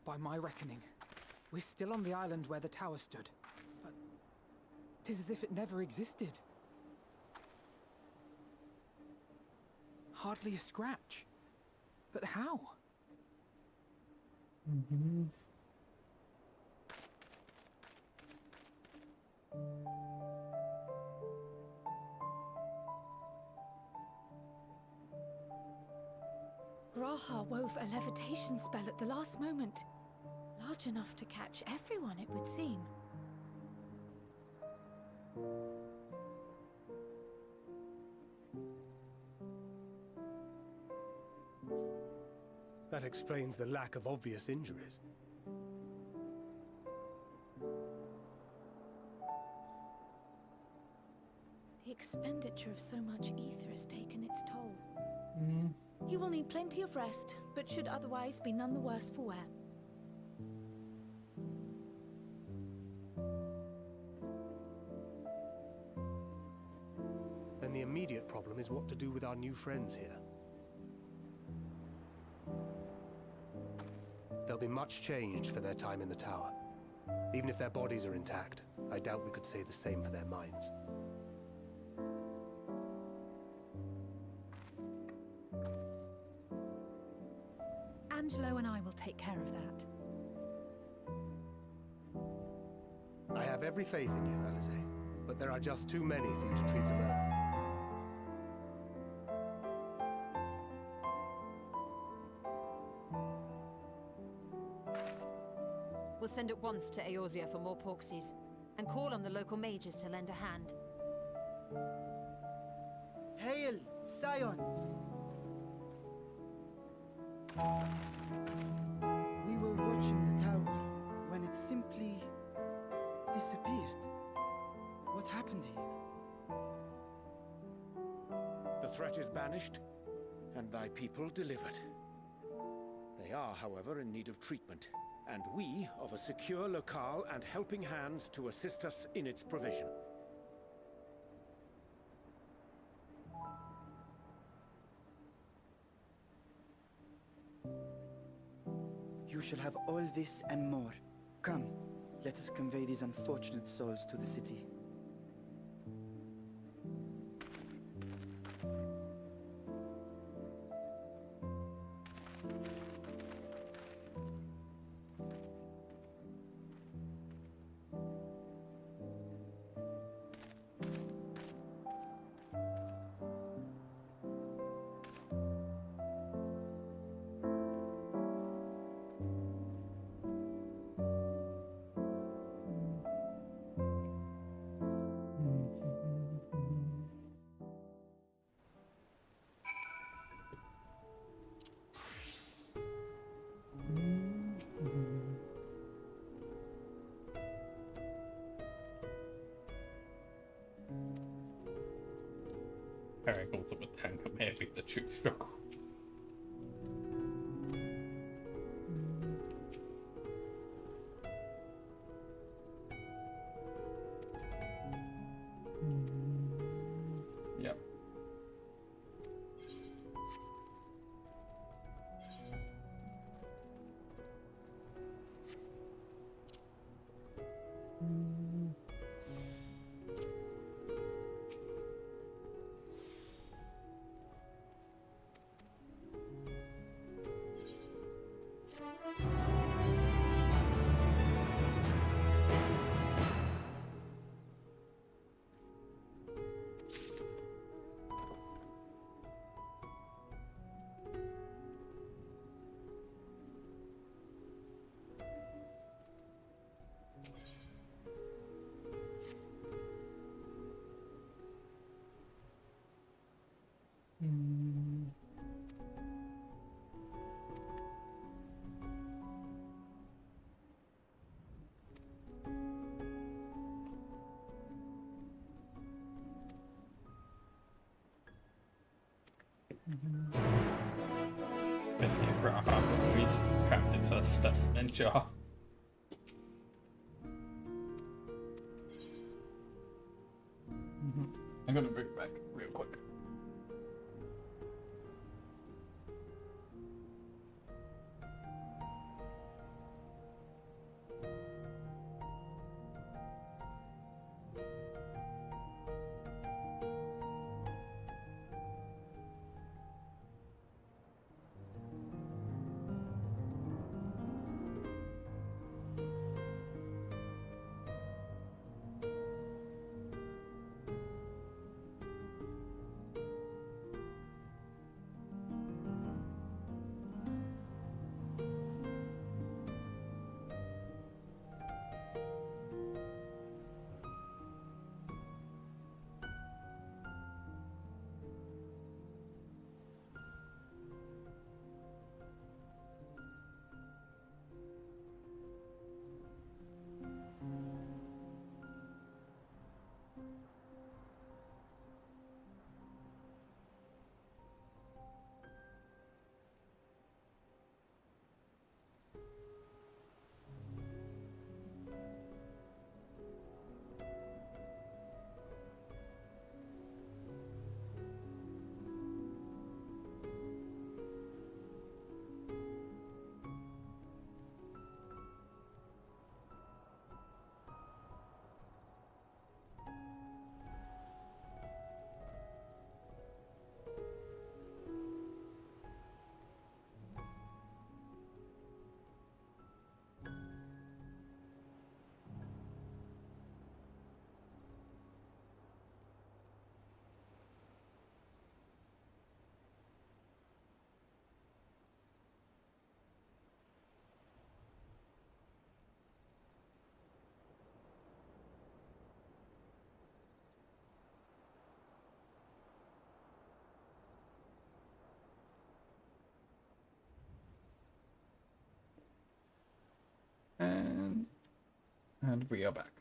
[SPEAKER 7] By my reckoning, we're still on the island where the tower stood. But 'tis as if it never existed. Hardly a scratch. But how?
[SPEAKER 2] Graha wove a levitation spell at the last moment. Large enough to catch everyone, it would seem.
[SPEAKER 6] That explains the lack of obvious injuries.
[SPEAKER 2] The expenditure of so much ether has taken its toll. He will need plenty of rest, but should otherwise be none the worse for wear.
[SPEAKER 6] Then the immediate problem is what to do with our new friends here. They'll be much changed for their time in the tower. Even if their bodies are intact, I doubt we could say the same for their minds.
[SPEAKER 2] Angelo and I will take care of that.
[SPEAKER 6] I have every faith in you, Alizé, but there are just too many for you to treat alone.
[SPEAKER 3] We'll send at once to Eorzea for more porksies, and call on the local mages to lend a hand.
[SPEAKER 8] Hail, Scions! We were watching the tower when it simply disappeared. What happened here?
[SPEAKER 5] The threat is banished, and thy people delivered. They are, however, in need of treatment, and we of a secure locale and helping hands to assist us in its provision.
[SPEAKER 8] You shall have all this and more. Come, let us convey these unfortunate souls to the city.
[SPEAKER 1] Pairing ultimate tanker may be the true struggle. Yep. Basically, he's trapped in a specimen jar. I'm gonna bring it back real quick. And we are back.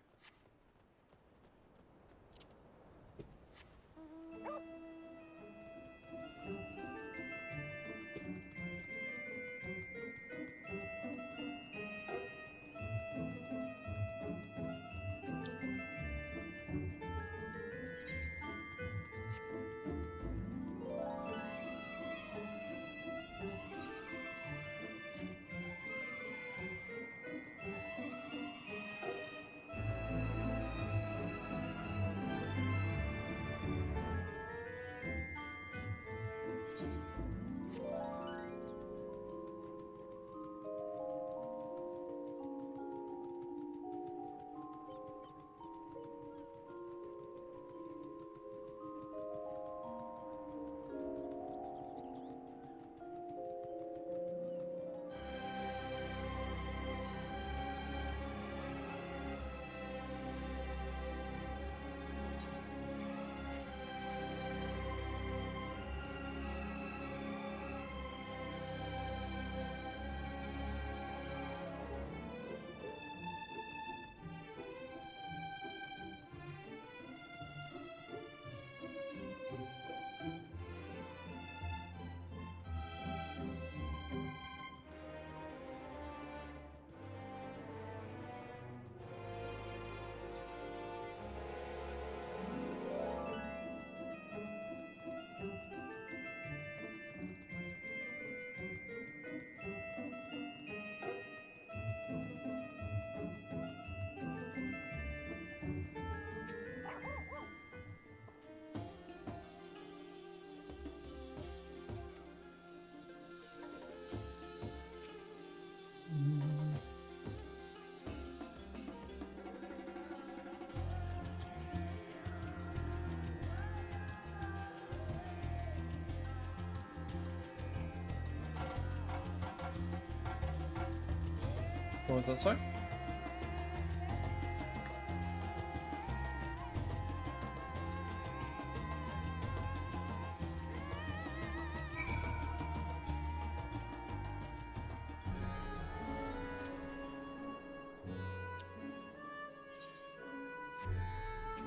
[SPEAKER 1] What was that, sorry?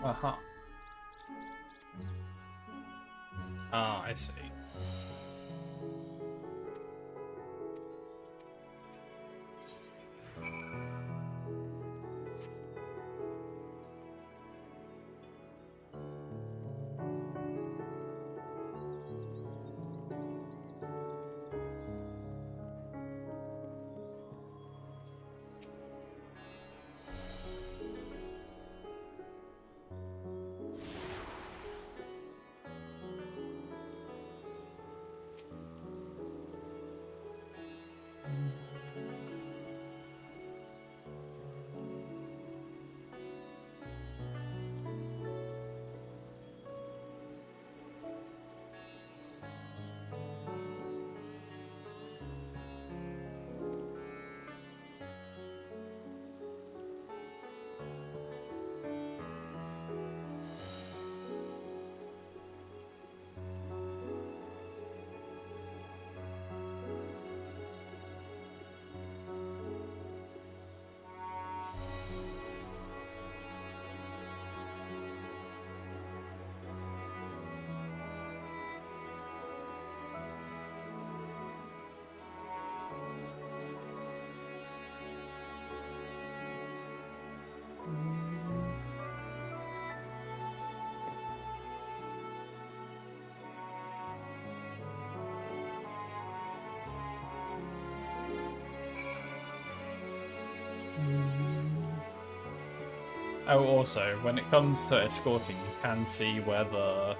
[SPEAKER 1] Uh-huh. Ah, I see. Oh, also, when it comes to escorting, you can see where the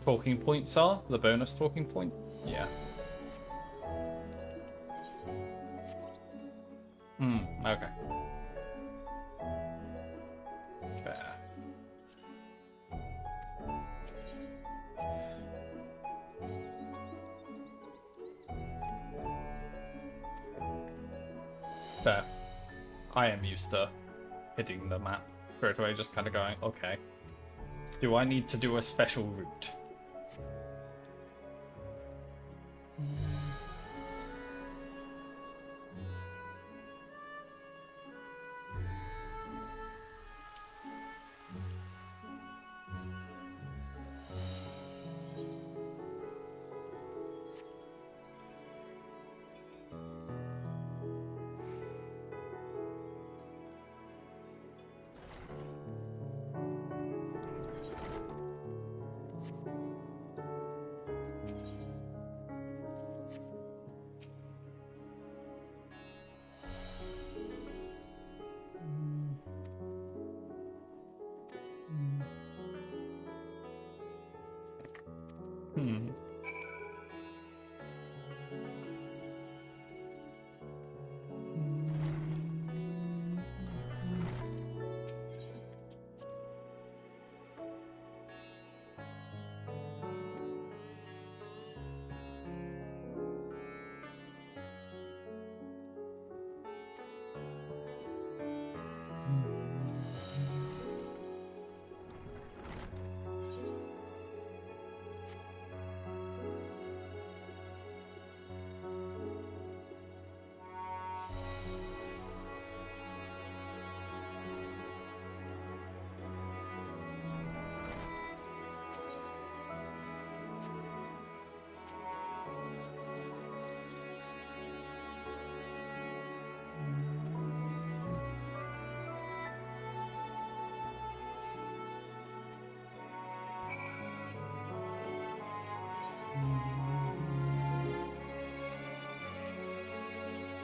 [SPEAKER 1] talking points are, the bonus talking point. Yeah. Okay. Fair. Fair. I am used to hitting the map straight away, just kind of going, okay. Do I need to do a special route?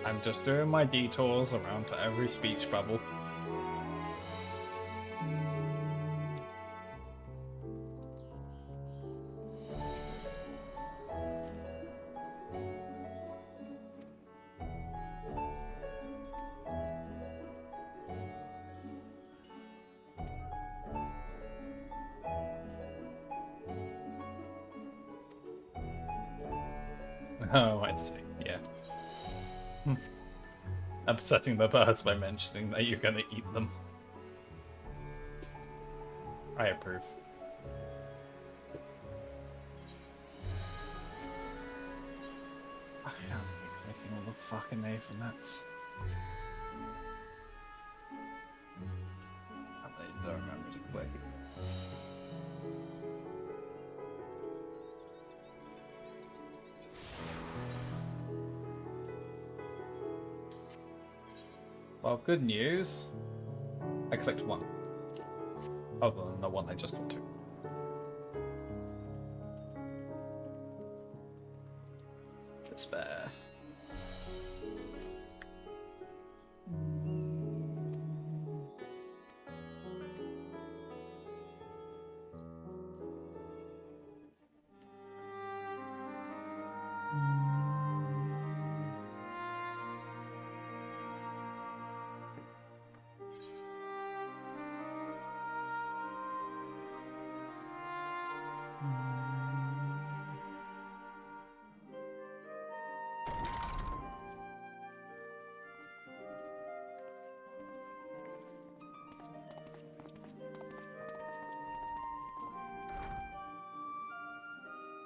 [SPEAKER 1] I'm just doing my detours around to every speech bubble. Oh, I see. Yeah. Upsetting the birds by mentioning that you're gonna eat them. I approve. I can't be clicking all the fucking A for nuts. I don't remember to click. Well, good news. I clicked one. Other than the one I just got to. Despair.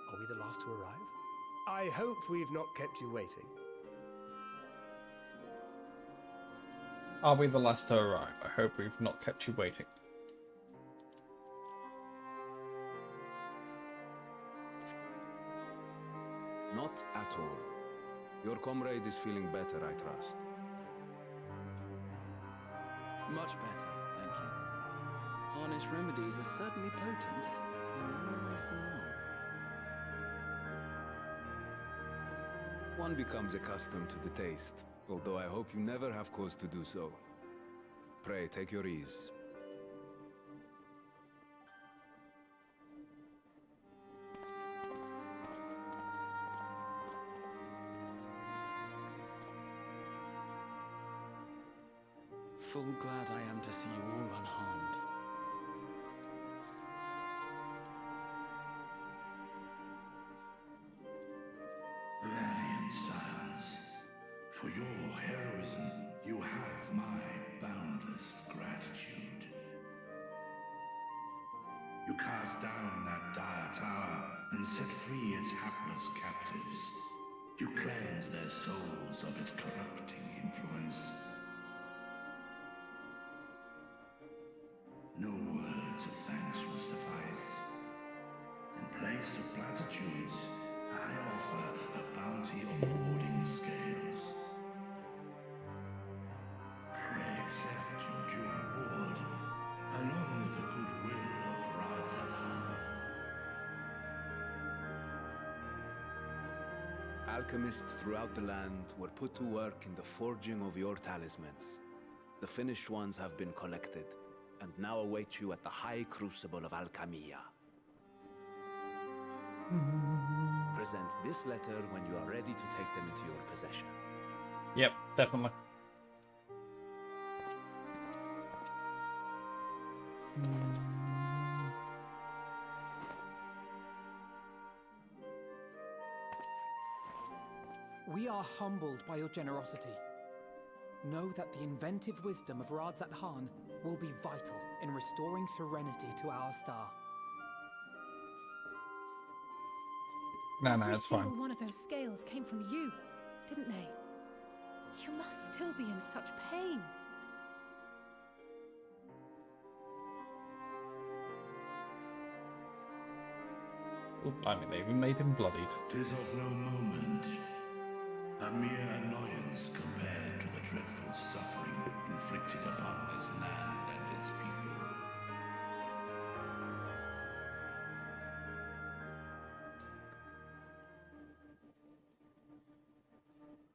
[SPEAKER 6] Are we the last to arrive? I hope we've not kept you waiting.
[SPEAKER 1] Are we the last to arrive? I hope we've not kept you waiting.
[SPEAKER 5] Not at all. Your comrade is feeling better, I trust.
[SPEAKER 4] Much better, thank you. Harness remedies are certainly potent. In more ways than one.
[SPEAKER 5] One becomes accustomed to the taste, although I hope you never have cause to do so. Pray, take your ease.
[SPEAKER 4] Full glad I am to see you all unharmed.
[SPEAKER 9] Valiant scions, for your heroism, you have my boundless gratitude. You cast down that dire tower and set free its hapless captives. You cleanse their souls of its corrupting influence. No words of thanks will suffice. In place of platitudes, I offer a bounty of warding scales. Pray accept your due reward, along with the goodwill of Radzat-Han.
[SPEAKER 5] Alchemists throughout the land were put to work in the forging of your talismans. The finished ones have been collected, and now await you at the High Crucible of Alchemia. Present this letter when you are ready to take them into your possession.
[SPEAKER 1] Yep, definitely.
[SPEAKER 7] We are humbled by your generosity. Know that the inventive wisdom of Radzat-Han will be vital in restoring serenity to our star.
[SPEAKER 1] No,
[SPEAKER 2] Every
[SPEAKER 1] it's fine.
[SPEAKER 2] single one of those scales came from you, didn't they? You must still be in such pain.
[SPEAKER 1] Oop, I mean, they even made him bloodied.
[SPEAKER 9] 'Tis of no moment, a mere annoyance compared to the dreadful suffering inflicted upon this land and its people.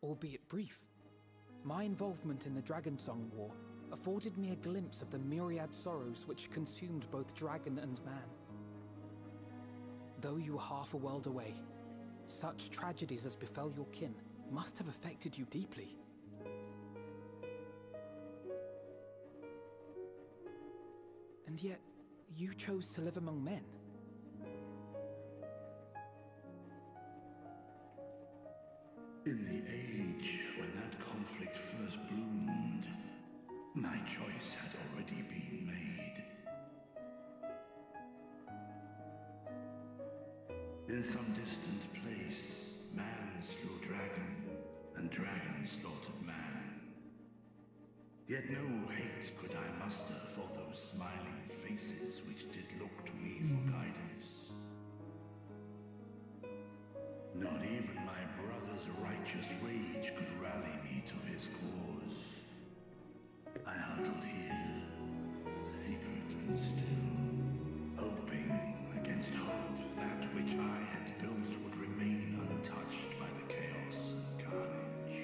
[SPEAKER 7] Albeit brief, my involvement in the Dragonsong War afforded me a glimpse of the myriad sorrows which consumed both dragon and man. Though you were half a world away, such tragedies as befell your kin must have affected you deeply. And yet, you chose to live among men.
[SPEAKER 9] In the age when that conflict first bloomed, my choice had already been made. In some distant place, man slew dragon, and dragon slaughtered man. Yet no hate could I muster for those smiling faces which did look to me for guidance. Not even my brother's righteous rage could rally me to his cause. I huddled here, secret and still, hoping against hope that which I had built would remain untouched by the chaos and carnage.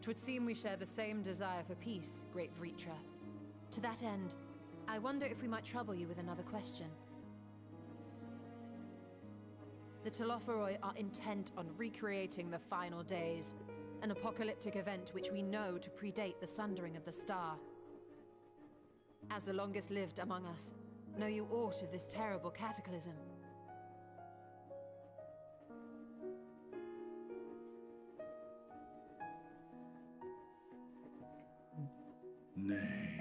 [SPEAKER 3] Twould seem we share the same desire for peace, great Vritra. To that end, I wonder if we might trouble you with another question. The Telophoroi are intent on recreating the final days, an apocalyptic event which we know to predate the sundering of the star. As the longest lived among us, know you aught of this terrible cataclysm?
[SPEAKER 9] Nay.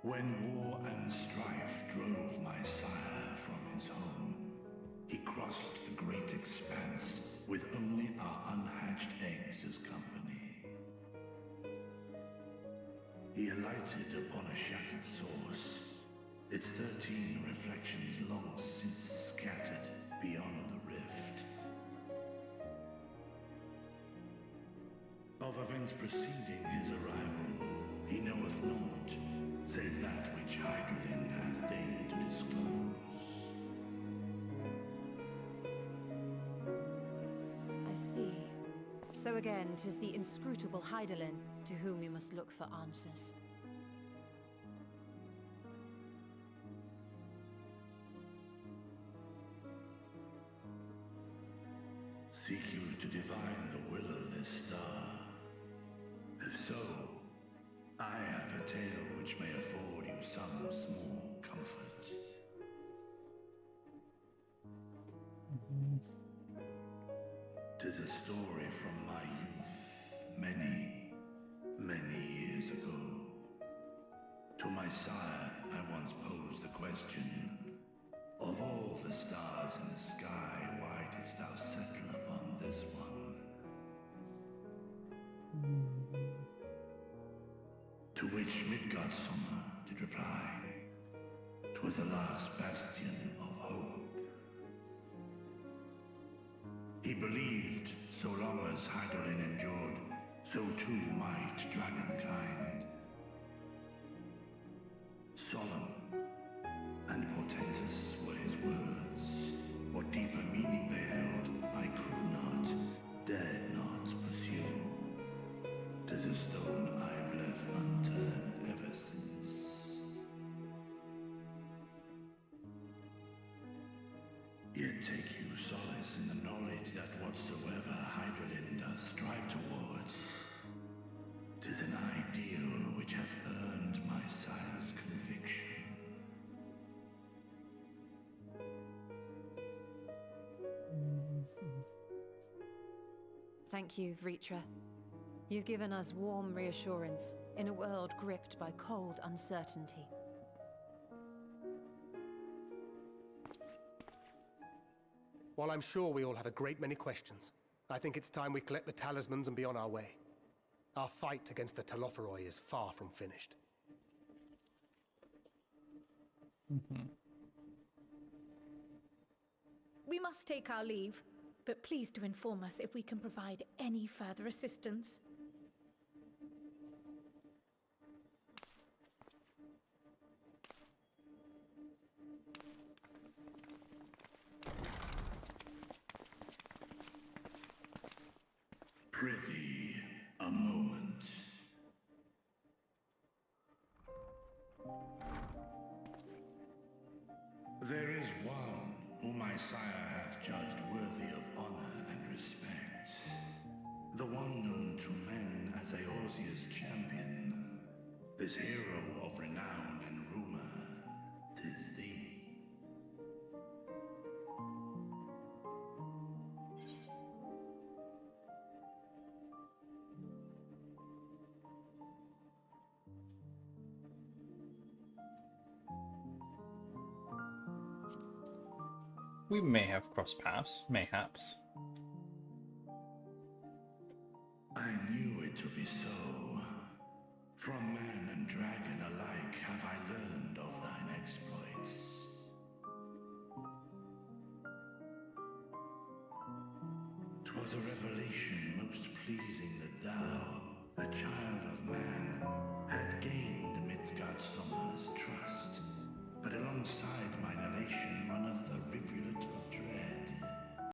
[SPEAKER 9] When war and strife drove my sire from his home, he crossed the great expanse with only our unhatched eggs as company. He alighted upon a shattered source, its 13 reflections long since scattered beyond the rift. Of events preceding his arrival, he knoweth naught, save that which Hydralin hath deigned to disclose.
[SPEAKER 3] So again, 'tis the inscrutable Hydaelyn to whom we must look for answers.
[SPEAKER 9] Seek you to divine the will of this star? If so, I have a tale which may afford you some small comfort. Tis a story from my youth, many, many years ago. To my sire, I once posed the question, of all the stars in the sky, why didst thou settle upon this one? To which Midgardsormr did reply, 'twas the last bastion of hope. He believed so long as Hydaelyn endured, so too might dragonkind. Solemn and portentous were his words. What deeper meaning they held, I could not, dared not pursue. 'Tis a stone I've left unturned ever since. Yet take you solace in the knowledge that whatsoever Hydaelyn does strive towards, 'tis an ideal which hath earned my sire's conviction.
[SPEAKER 3] Thank you, Vritra. You've given us warm reassurance in a world gripped by cold uncertainty.
[SPEAKER 6] While I'm sure we all have a great many questions, I think it's time we collect the talismans and be on our way. Our fight against the Telophoroi is far from finished.
[SPEAKER 2] We must take our leave, but please do inform us if we can provide any further assistance.
[SPEAKER 9] Prithee, a moment. There is one whom my sire hath judged worthy of honor and respect. The one known to men as Eorzea's champion. This hero of renown and rumor, 'tis thee.
[SPEAKER 1] We may have crossed paths, mayhaps.
[SPEAKER 9] I knew it to be so. From man and dragon alike have I learned of thine exploits. 'Twas a revelation most